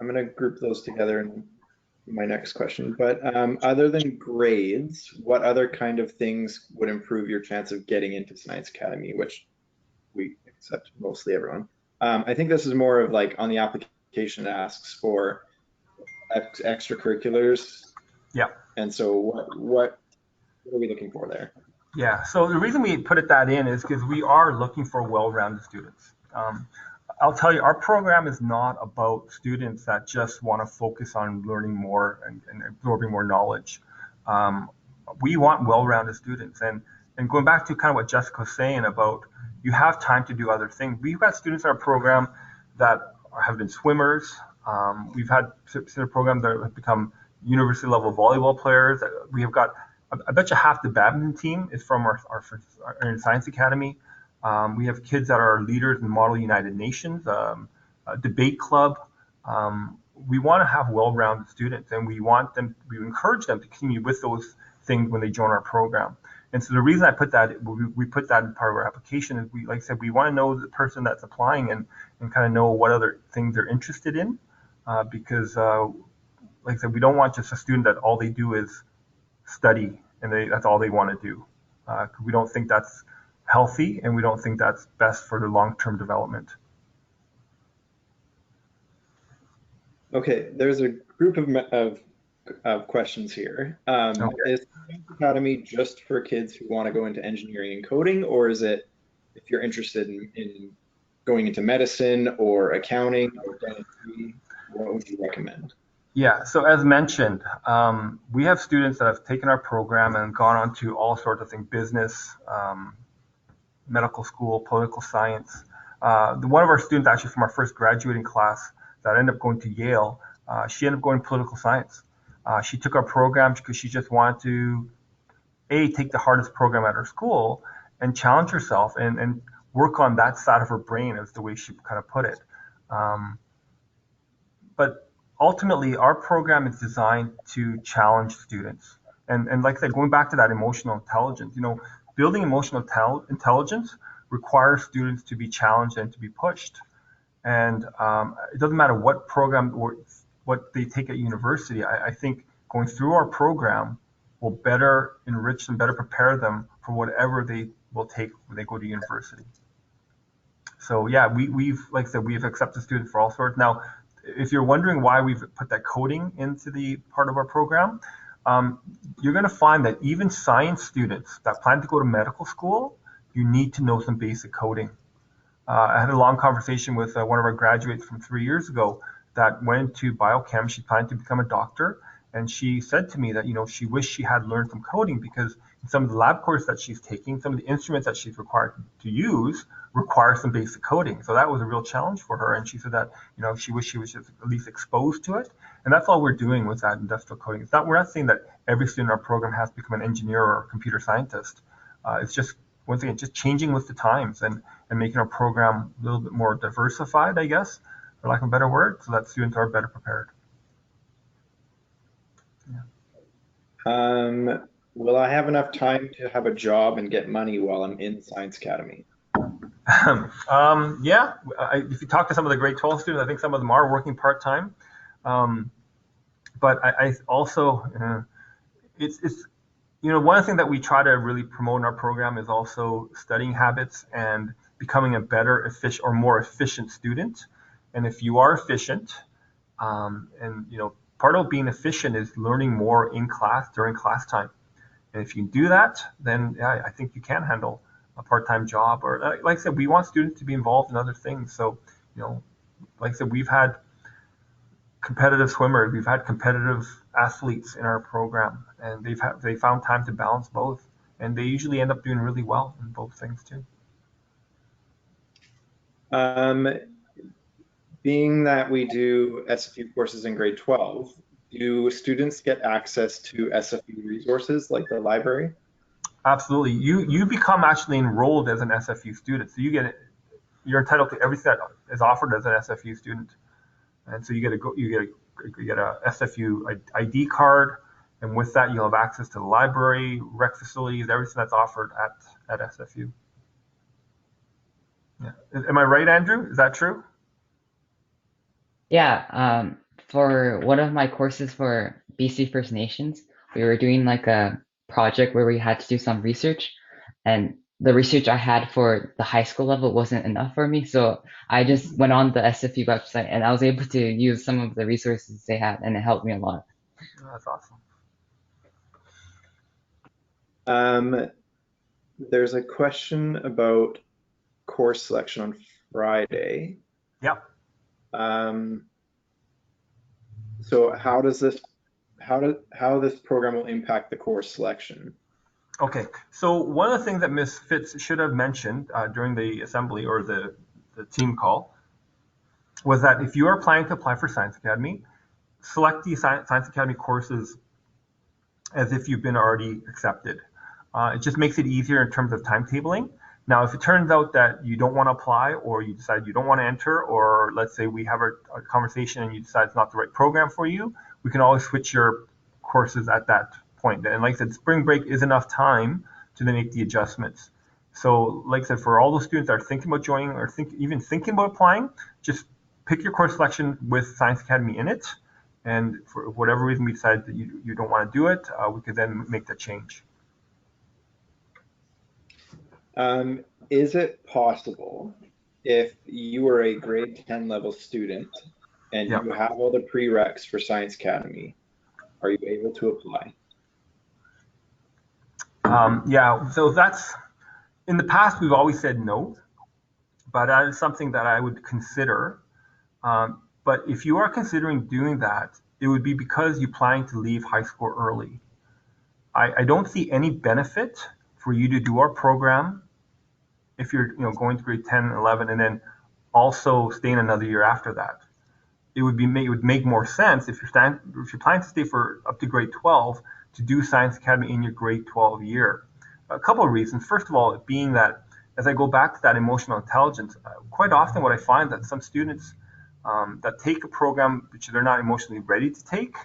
going to group those together in my next question. But other than grades, what other kind of things would improve your chance of getting into Science Academy, which we accept mostly everyone? I think this is more of like on the application, it asks for extracurriculars. Yeah. And so what are we looking for there? Yeah, so the reason we put that in is because we are looking for well-rounded students. I'll tell you, our program is not about students that just want to focus on learning more and absorbing more knowledge. We want well-rounded students. And going back to kind of what Jessica was saying about you have time to do other things. We've got students in our program that have been swimmers. We've had students in our program that have become university level volleyball players. We have got, I bet you half the badminton team is from our Science Academy. We have kids that are leaders in Model United Nations, a debate club. We want to have well-rounded students, and we encourage them to continue with those things when they join our program. And so the reason I put that, we put that in part of our application is like I said, we want to know the person that's applying and kind of know what other things they're interested in, because like I said, we don't want just a student that all they do is study and that's all they want to do. We don't think that's healthy, and we don't think that's best for their long-term development. Okay, there's a group of questions here. Okay. Is Science Academy just for kids who want to go into engineering and coding, or is it if you're interested in going into medicine or accounting or dentistry, what would you recommend? Yeah, so as mentioned, we have students that have taken our program and gone on to all sorts of things, business, medical school, political science. One of our students actually from our first graduating class that ended up going to Yale, she ended up going to political science. She took our program because she just wanted to, take the hardest program at her school and challenge herself and work on that side of her brain, is the way she kind of put it. But ultimately, our program is designed to challenge students. And like I said, going back to that emotional intelligence, building emotional intelligence requires students to be challenged and to be pushed. And it doesn't matter what program or what they take at university. I think going through our program will better enrich and better prepare them for whatever they will take when they go to university. So yeah, we've like I said, we've accepted students for all sorts. Now, if you're wondering why we've put that coding into the part of our program, you're going to find that even science students that plan to go to medical school, you need to know some basic coding. I had a long conversation with one of our graduates from 3 years ago that went to biochem. She planned to become a doctor, and she said to me that she wished she had learned some coding because in some of the lab courses that she's taking, some of the instruments that she's required to use require some basic coding. So that was a real challenge for her, and she said that she wished she was just at least exposed to it. And that's all we're doing with that industrial coding. We're not saying that every student in our program has to become an engineer or a computer scientist. It's just, once again, just changing with the times and making our program a little bit more diversified, I guess, for lack of a better word, so that students are better prepared. Yeah. Will I have enough time to have a job and get money while I'm in Science Academy? Yeah, if you talk to some of the grade 12 students, I think some of them are working part-time. But I also, it's one of the things that we try to really promote in our program is also studying habits and becoming a better, efficient, or more efficient student. And if you are efficient, and part of being efficient is learning more in class during class time. And if you do that, then yeah, I think you can handle a part-time job. Or like I said, we want students to be involved in other things. So, like I said, we've had competitive swimmers, we've had competitive athletes in our program, and they found time to balance both, and they usually end up doing really well in both things too. Being that we do SFU courses in grade 12, do students get access to SFU resources like the library? Absolutely. You become actually enrolled as an SFU student, so you're entitled to everything that is offered as an SFU student, and so you get a SFU ID card, and with that you'll have access to the library, rec facilities, everything that's offered at SFU. Yeah. Am I right, Andrew? Is that true? Yeah, for one of my courses for BC First Nations, we were doing like a project where we had to do some research, and the research I had for the high school level wasn't enough for me, so I just went on the SFU website and I was able to use some of the resources they had, and it helped me a lot. Oh, that's awesome. There's a question about course selection on Friday. Yep. So how this program will impact the course selection? Okay, so one of the things that Ms. Fitz should have mentioned during the assembly or the team call was that if you are planning to apply for Science Academy, select the Science Academy courses as if you've been already accepted. It just makes it easier in terms of timetabling. Now, if it turns out that you don't want to apply, or you decide you don't want to enter, or let's say we have a conversation and you decide it's not the right program for you, we can always switch your courses at that point. And like I said, spring break is enough time to then make the adjustments. So like I said, for all those students that are thinking about joining or even thinking about applying, just pick your course selection with Science Academy in it. And for whatever reason we decide that you don't want to do it, we could then make that change. Is it possible, if you were a grade 10 level student and Yep. you have all the prereqs for Science Academy, are you able to apply? Yeah, so that's, in the past, we've always said no, but that is something that I would consider. But if you are considering doing that, it would be because you're planning to leave high school early. I don't see any benefit for you to do our program if you're going to grade 10, 11, and then also staying another year after that. It would make more sense if you're planning to stay for up to grade 12 to do Science Academy in your grade 12 year. A couple of reasons. First of all, being that as I go back to that emotional intelligence, quite often what I find that some students that take a program which they're not emotionally ready to take,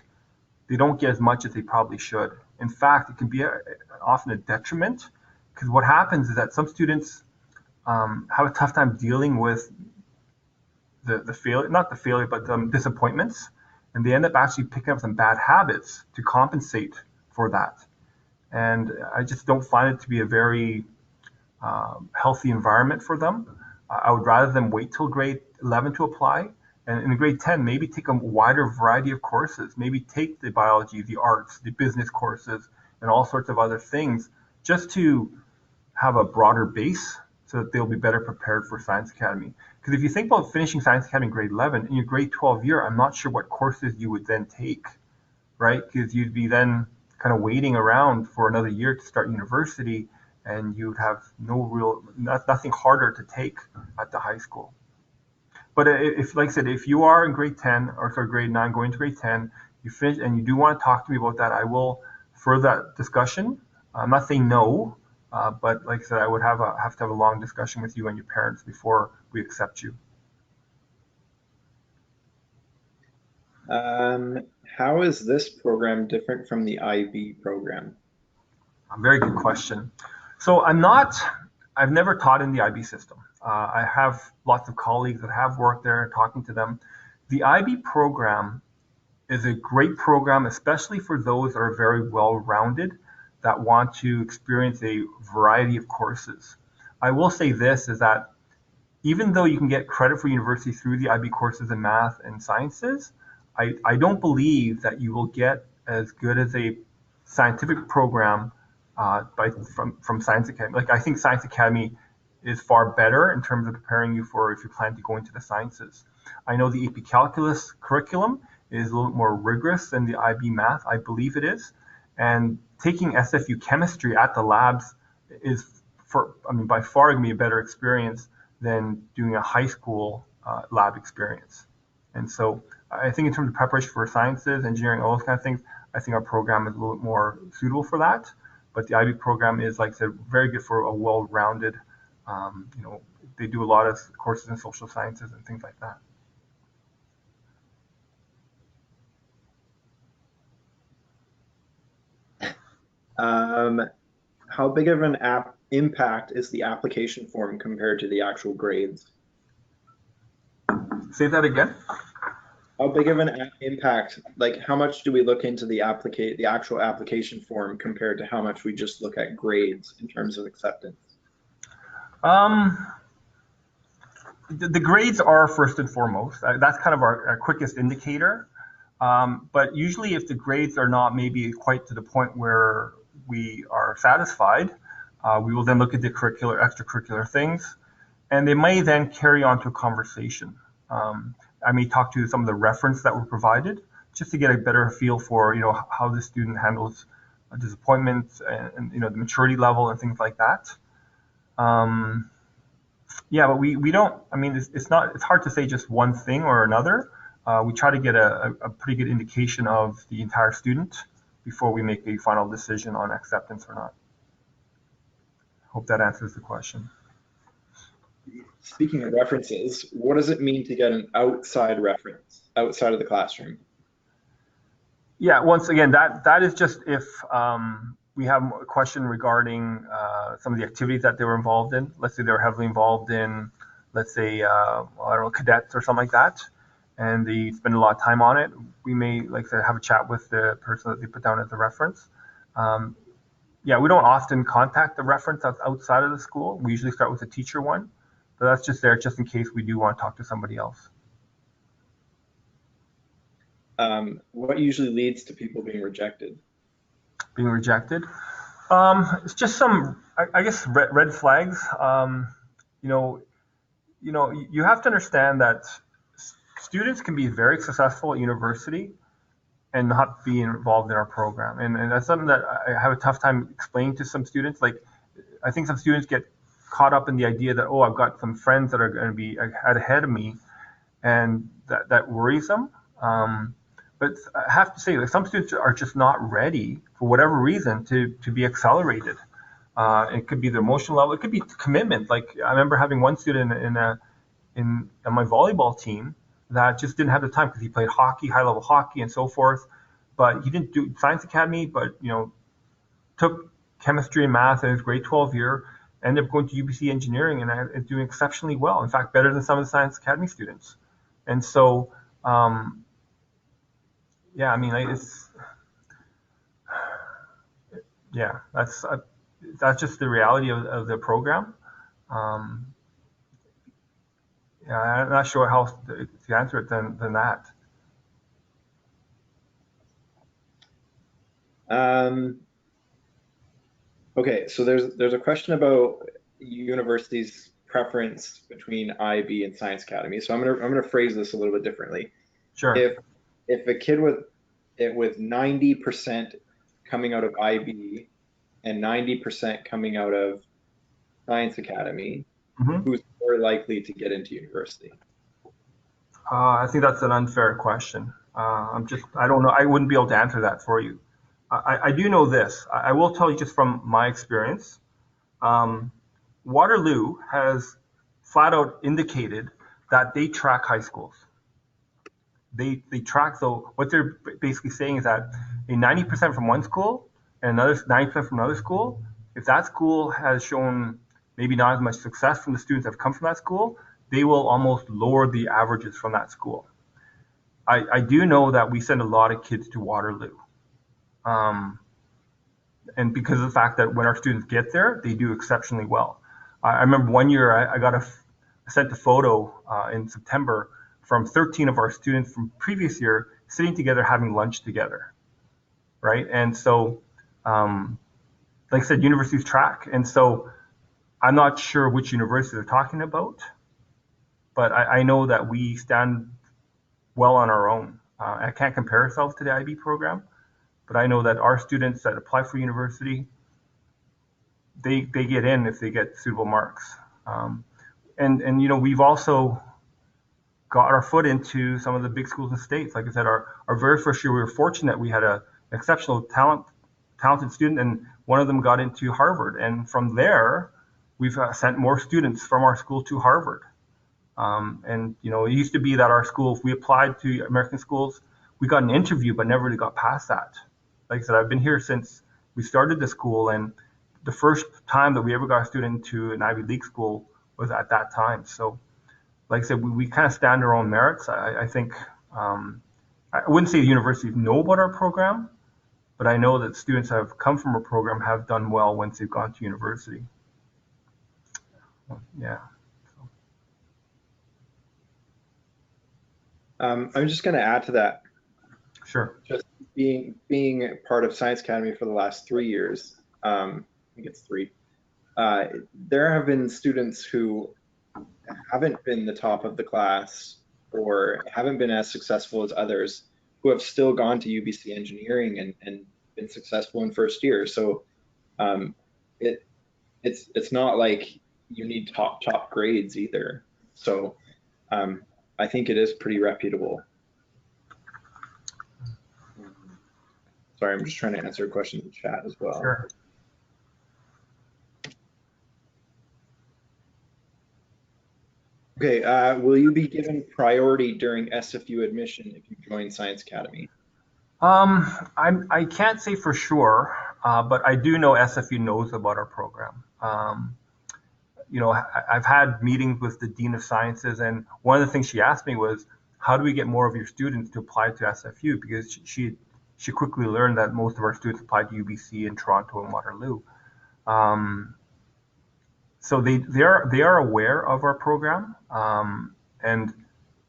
they don't get as much as they probably should. In fact, it can be often a detriment, because what happens is that some students have a tough time dealing with the failure, not the failure, but disappointments, and they end up actually picking up some bad habits to compensate for that. And I just don't find it to be a very healthy environment for them. I would rather them wait till grade 11 to apply And in grade 10, maybe take a wider variety of courses. Maybe take the biology, the arts, the business courses, and all sorts of other things just to have a broader base so that they'll be better prepared for Science Academy. Because if you think about finishing Science Academy in grade 11, in your grade 12 year, I'm not sure what courses you would then take, right? Because you'd be then kind of waiting around for another year to start university, and you'd have nothing harder to take at the high school. But if, like I said, if you are in grade 10, or sorry, grade 9, going to grade 10, you finish, and you do want to talk to me about that, I will further that discussion. I'm not saying no, but like I said, I would have to have a long discussion with you and your parents before we accept you. How is this program different from the IB program? A very good question. So I've never taught in the IB system. I have lots of colleagues that have worked there and talking to them. The IB program is a great program, especially for those that are very well-rounded, that want to experience a variety of courses. I will say this, is that even though you can get credit for university through the IB courses in math and sciences, I don't believe that you will get as good as a scientific program from Science Academy. Like, I think Science Academy is far better in terms of preparing you for if you plan to go into the sciences. I know the AP Calculus curriculum is a little more rigorous than the IB Math, I believe it is. And taking SFU Chemistry at the labs is, by far going to be a better experience than doing a high school lab experience. And so I think in terms of preparation for sciences, engineering, all those kind of things, I think our program is a little bit more suitable for that. But the IB program is, like I said, very good for a well-rounded, they do a lot of courses in social sciences and things like that. How big of an impact is the application form compared to the actual grades? Say that again. How big of an impact, like how much do we look into the actual application form compared to how much we just look at grades in terms of acceptance? The grades are first and foremost. That's kind of our quickest indicator. But usually if the grades are not maybe quite to the point where we are satisfied, we will then look at the extracurricular things, and they may then carry on to a conversation. I may talk to some of the reference that were provided just to get a better feel for, how the student handles disappointments and the maturity level and things like that. Yeah, but we don't, it's hard to say just one thing or another. We try to get a pretty good indication of the entire student before we make a final decision on acceptance or not. Hope that answers the question. Speaking of references, what does it mean to get an outside reference outside of the classroom? Yeah, once again, that is just if we have a question regarding some of the activities that they were involved in. Let's say they were heavily involved in, let's say, I don't know, cadets or something like that, and they spend a lot of time on it. We may, like I said, have a chat with the person that they put down as the reference. Yeah, we don't often contact the reference that's outside of the school. We usually start with a teacher one, but that's just there just in case we do want to talk to somebody else. What usually leads to people being rejected? Being rejected? It's just some, I guess, red flags. You have to understand that students can be very successful at university and not be involved in our program. And that's something that I have a tough time explaining to some students. Like, I think some students get caught up in the idea that, oh, I've got some friends that are going to be ahead of me, and that worries them. But I have to say, like, some students are just not ready for whatever reason to be accelerated. It could be the emotional level. It could be commitment. Like, I remember having one student on my volleyball team that just didn't have the time because he played hockey, high-level hockey, and so forth. But he didn't do Science Academy, but took chemistry and math in his grade 12 year, ended up going to UBC engineering and doing exceptionally well. In fact, better than some of the Science Academy students. And so, yeah, that's just the reality of the program. I'm not sure how else to answer it than that. Okay, so there's a question about universities' preference between IB and Science Academy. So I'm gonna phrase this a little bit differently. Sure. If a kid with 90% coming out of IB and 90% coming out of Science Academy, Hmm. who's more likely to get into university? I think that's an unfair question. I don't know. I wouldn't be able to answer that for you. I do know this. I will tell you just from my experience. Um, Waterloo has flat out indicated that they track high schools. They track, so what they're basically saying is that a 90% from one school and another 90% from another school, if that school has shown maybe not as much success from the students that have come from that school, they will almost lower the averages from that school. I do know that we send a lot of kids to Waterloo. Um, and because of the fact that when our students get there, they do exceptionally well. I remember one year I sent a photo in September from 13 of our students from previous year sitting together having lunch together, right? And so, um, like I said, universities track, and so I'm not sure which university they're talking about, but I know that we stand well on our own. I can't compare ourselves to the IB program, but I know that our students that apply for university, they get in if they get suitable marks. Um, and you know, we've also got our foot into some of the big schools in the states. Like I said, our very first year, we were fortunate we had an exceptional talented student, and one of them got into Harvard. And from there, we've sent more students from our school to Harvard. And you know, it used to be that our school, if we applied to American schools, we got an interview, but never really got past that. Like I said, I've been here since we started the school, and the first time that we ever got a student to an Ivy League school was at that time. So, like I said, we kind of stand our own merits. I think I wouldn't say the universities know about our program, but I know that students that have come from our program have done well once they've gone to university. Yeah, I'm just going to add to that. sure. Just being part of Science Academy for the last 3 years, I think it's 3. There have been students who haven't been the top of the class or haven't been as successful as others who have still gone to UBC engineering and been successful in first year. So it's not like you need top grades either. So I think it is pretty reputable. Sorry, I'm just trying to answer a question in the chat as well. Sure. Okay, will you be given priority during SFU admission if you join Science Academy? I can't say for sure, but I do know SFU knows about our program. You know, I've had meetings with the Dean of Sciences, and one of the things she asked me was, how do we get more of your students to apply to SFU? Because she quickly learned that most of our students applied to UBC in Toronto and Waterloo. Um, so they are aware of our program, and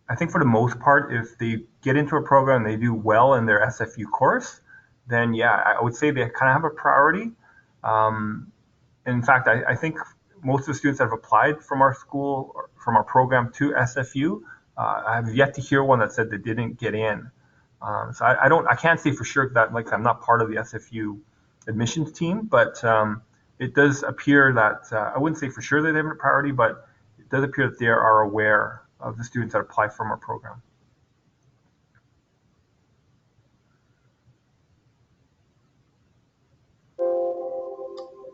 I think for the most part, if they get into a program and they do well in their SFU course, then yeah, I would say they kind of have a priority. Um, in fact, I think most of the students that have applied from our school, or from our program to SFU, I have yet to hear one that said they didn't get in. So I can't say for sure that, like, I'm not part of the SFU admissions team, but it does appear that I wouldn't say for sure that they have a priority, but it does appear that they are aware of the students that apply from our program.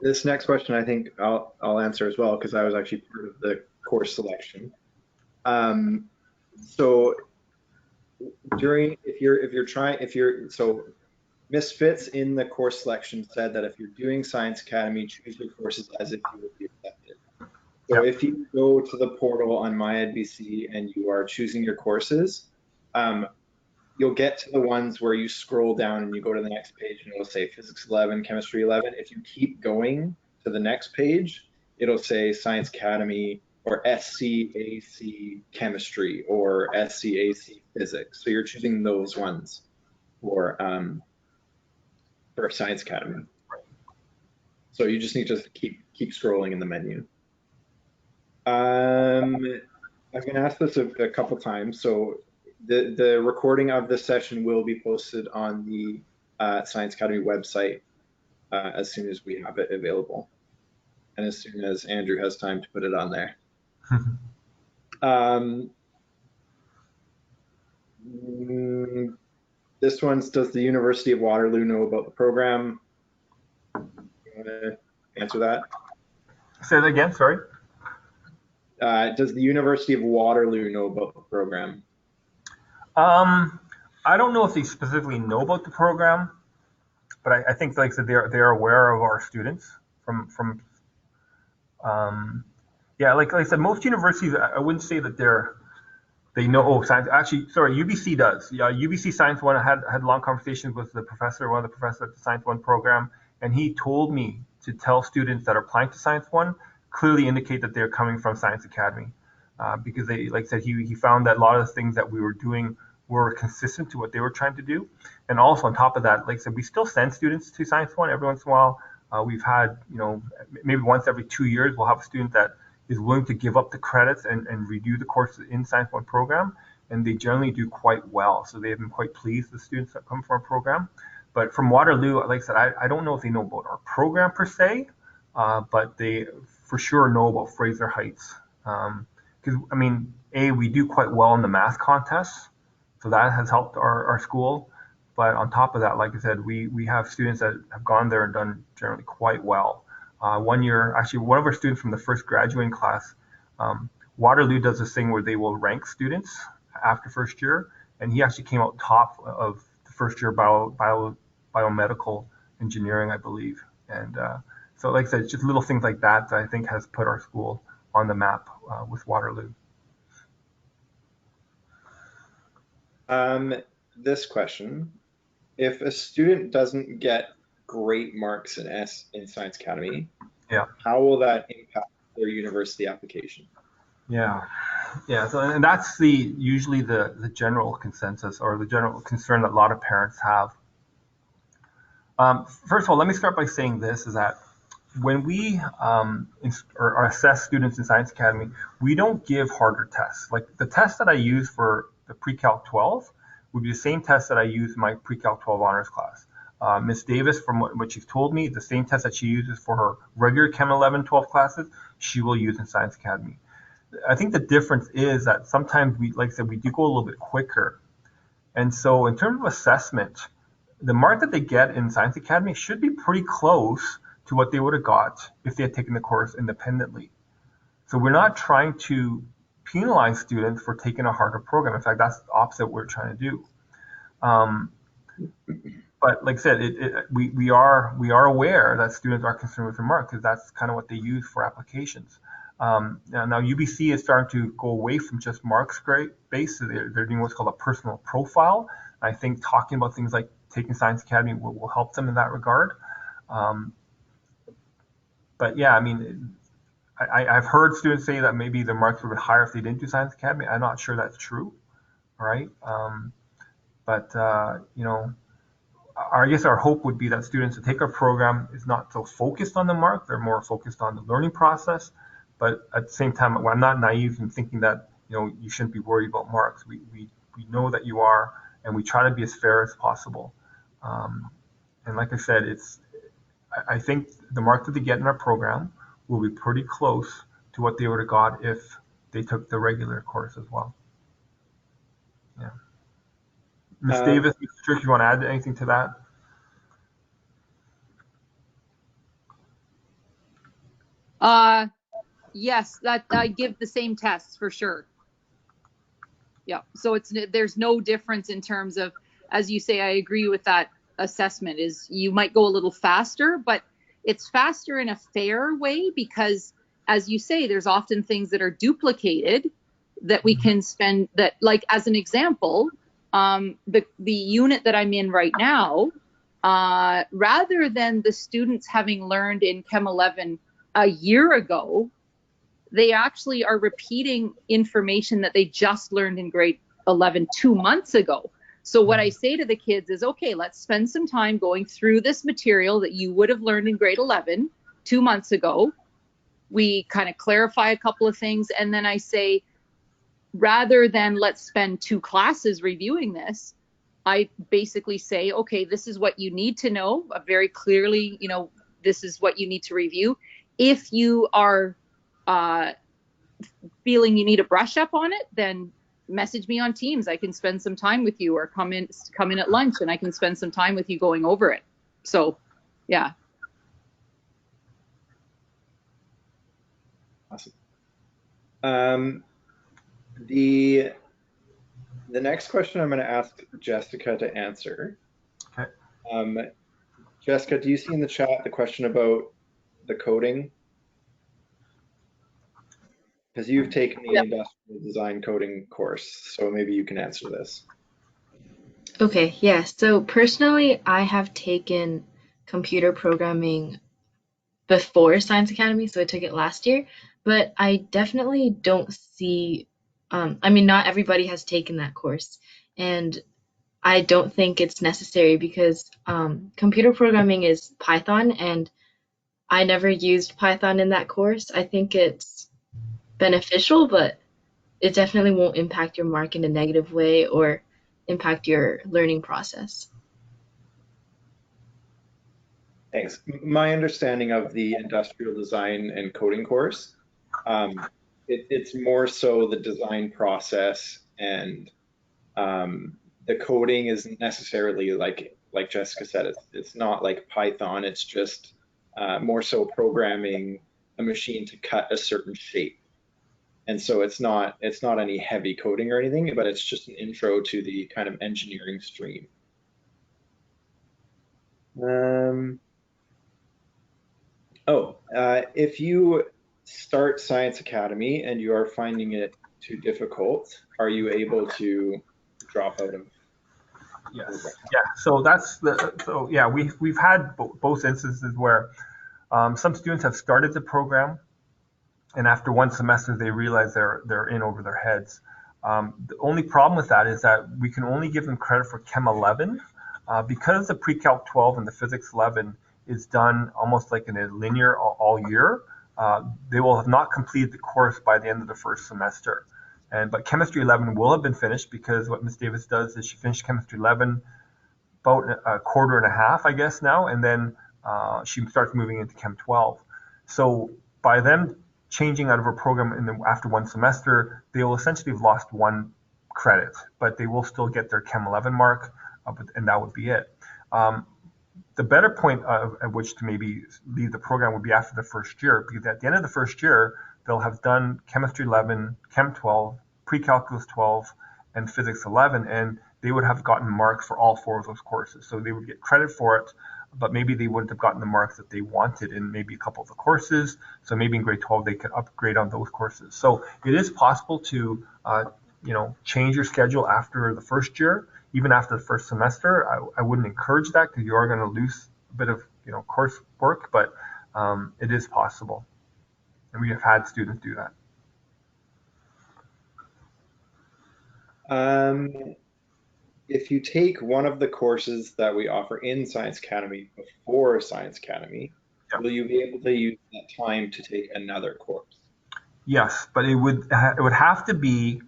This next question, I think I'll answer as well because I was actually part of the course selection. So so Misfits in the course selection said that if you're doing Science Academy, choose your courses as if you would be accepted. So Yep. if you go to the portal on MyEdBC and you are choosing your courses, you'll get to the ones where you scroll down and you go to the next page and it'll say Physics 11, Chemistry 11. If you keep going to the next page, it'll say Science Academy or SCAC chemistry or SCAC physics. So you're choosing those ones for Science Academy. So you just need to keep scrolling in the menu. I've been asked this a couple times. So the recording of this session will be posted on the Science Academy website as soon as we have it available, and as soon as Andrew has time to put it on there. This one's, does the University of Waterloo know about the program? You want to answer that? Say that again, sorry. Does the University of Waterloo know about the program? I don't know if they specifically know about the program, but I think, like I said, they're aware of our students from yeah, like I said, most universities, I wouldn't say that they know. Oh, science. Actually, sorry, UBC does. Yeah, UBC Science One. I had long conversations with the professor, one of the professors at the Science One program, and he told me to tell students that are applying to Science One clearly indicate that they're coming from Science Academy, because they, like I said, he found that a lot of the things that we were doing were consistent to what they were trying to do, and also on top of that, like I said, we still send students to Science One every once in a while. We've had, maybe once every 2 years, we'll have a student that is willing to give up the credits and redo the courses in Science One program, and they generally do quite well. So they have been quite pleased, the students that come from our program. But from Waterloo, like I said, I don't know if they know about our program per se, but they for sure know about Fraser Heights. Because, I mean, we do quite well in the math contests, so that has helped our school. But on top of that, like I said, we have students that have gone there and done generally quite well. 1 year, actually, one of our students from the first graduating class, Waterloo does this thing where they will rank students after first year, and he actually came out top of the first year biomedical engineering, I believe. And so, like I said, it's just little things like that I think has put our school on the map with Waterloo. This question, if a student doesn't get great marks in Science Academy, yeah, how will that impact their university application? Yeah. So, and that's usually the general consensus or the general concern that a lot of parents have. First of all, let me start by saying this: is that when we or assess students in Science Academy, we don't give harder tests. Like the test that I use for the Pre-Calc 12 would be the same test that I use in my Pre-Calc 12 honors class. Miss Davis, from what she's told me, the same test that she uses for her regular Chem 11, 12 classes, she will use in Science Academy. I think the difference is that sometimes like I said, we do go a little bit quicker. And so in terms of assessment, the mark that they get in Science Academy should be pretty close to what they would have got if they had taken the course independently. So we're not trying to penalize students for taking a harder program. In fact, that's the opposite of what we're trying to do. But like I said, we are aware that students are concerned with their mark because that's kind of what they use for applications. Now UBC is starting to go away from just marks based. So they're doing what's called a personal profile. I think talking about things like taking Science Academy will help them in that regard. But yeah, I mean, I've heard students say that maybe their marks would be higher if they didn't do Science Academy. I'm not sure that's true. All right. But I guess our hope would be that students that take our program is not so focused on the mark. They're more focused on the learning process. But at the same time, I'm not naive in thinking that you shouldn't be worried about marks. We know that you are, and we try to be as fair as possible. And like I said, I think the mark that they get in our program will be pretty close to what they would have got if they took the regular course as well. Yeah. Ms. Davis, Mr. Trick, you want to add anything to that? Yes, that I give the same tests for sure. Yeah, so there's no difference in terms of, as you say, I agree with that assessment, is you might go a little faster, but it's faster in a fair way because, as you say, there's often things that are duplicated that we can spend, that, like, as an example, the unit that I'm in right now, rather than the students having learned in Chem 11 a year ago, they actually are repeating information that they just learned in grade 11 2 months ago. So what I say to the kids is, okay, let's spend some time going through this material that you would have learned in grade 11 2 months ago. We kind of clarify a couple of things, and then I say, rather than let's spend 2 classes reviewing this, I basically say, okay, this is what you need to know very clearly. This is what you need to review. If you are feeling you need a brush up on it, then message me on Teams. I can spend some time with you, or come in at lunch and I can spend some time with you going over it. So, yeah. Awesome. The next question I'm going to ask Jessica to answer. Okay. Jessica, do you see in the chat the question about the coding? Because you've taken the industrial design coding course, so maybe you can answer this. Okay, yeah. So personally, I have taken computer programming before Science Academy, so I took it last year, but I definitely don't see, I mean, not everybody has taken that course, and I don't think it's necessary because computer programming is Python, and I never used Python in that course. I think it's beneficial, but it definitely won't impact your mark in a negative way or impact your learning process. Thanks. My understanding of the industrial design and coding course, it's more so the design process, and the coding isn't necessarily like Jessica said, it's not like Python. It's just more so programming a machine to cut a certain shape. And so it's not any heavy coding or anything, but it's just an intro to the kind of engineering stream. If you start Science Academy and you are finding it too difficult, are you able to drop out of? Yes. Yeah. So we've had both instances where some students have started the program, and after one semester they realize they're in over their heads. The only problem with that is that we can only give them credit for Chem 11 because the Pre-Calc 12 and the Physics 11 is done almost like in a linear all year. They will have not completed the course by the end of the first semester. But Chemistry 11 will have been finished, because what Ms. Davis does is she finished Chemistry 11 about a quarter and a half, I guess, now, and then she starts moving into Chem 12. So by them changing out of her program after one semester, they will essentially have lost 1 credit, but they will still get their Chem 11 mark, and that would be it. The better point at which to maybe leave the program would be after the first year, because at the end of the first year, they'll have done Chemistry 11, Chem 12, Pre-Calculus 12, and Physics 11, and they would have gotten marks for all 4 of those courses. So they would get credit for it, but maybe they wouldn't have gotten the marks that they wanted in maybe a couple of the courses. So maybe in grade 12, they could upgrade on those courses. So it is possible to change your schedule after the first year, even after the first semester. I wouldn't encourage that, because you are going to lose a bit of course work, but it is possible. And we have had students do that. If you take one of the courses that we offer in Science Academy before Science Academy, will you be able to use that time to take another course? Yes, but it would have to be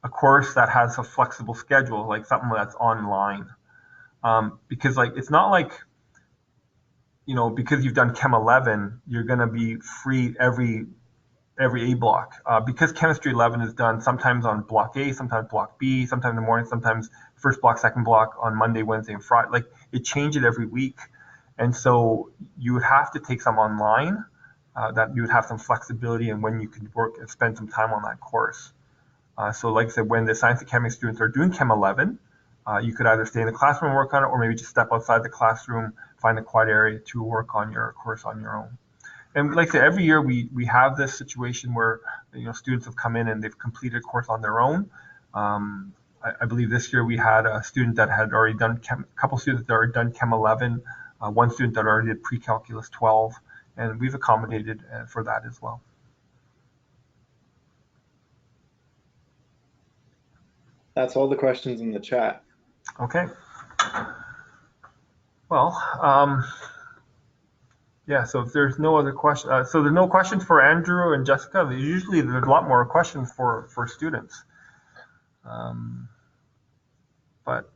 a course that has a flexible schedule, like something that's online. Because it's not like, because you've done Chem 11, you're going to be free every A block. Because Chemistry 11 is done sometimes on block A, sometimes block B, sometimes in the morning, sometimes first block, second block on Monday, Wednesday, and Friday. It changes every week. And so you would have to take some online, that you would have some flexibility in when you could work and spend some time on that course. So like I said, when the Science Academy students are doing Chem 11, you could either stay in the classroom and work on it, or maybe just step outside the classroom, find a quiet area to work on your course on your own. And like I said, every year we have this situation where students have come in and they've completed a course on their own. I believe this year we had a student that had already done a couple students that already done Chem 11, one student that already did Pre-Calculus 12, and we've accommodated for that as well. That's all the questions in the chat. Okay. Well, yeah, so if there's no other question, so there's no questions for Andrew and Jessica. Usually there's a lot more questions for students. But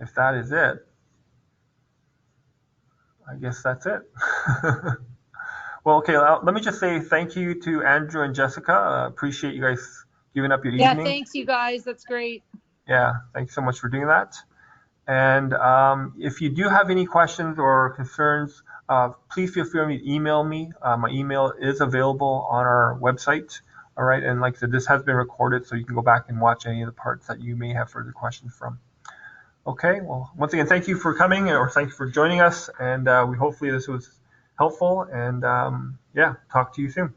if that is it, I guess that's it. Well, okay, let me just say thank you to Andrew and Jessica. Appreciate you guys giving up your Yeah, evening. thanks you guys. That's great. Yeah, thanks so much for doing that. And if you do have any questions or concerns, please feel free to email me. My email is available on our website. All right, and like I said, this has been recorded, so you can go back and watch any of the parts that you may have further questions from. Okay, well, once again, thank you for coming, or thank you for joining us, and we hopefully this was helpful, and yeah, talk to you soon.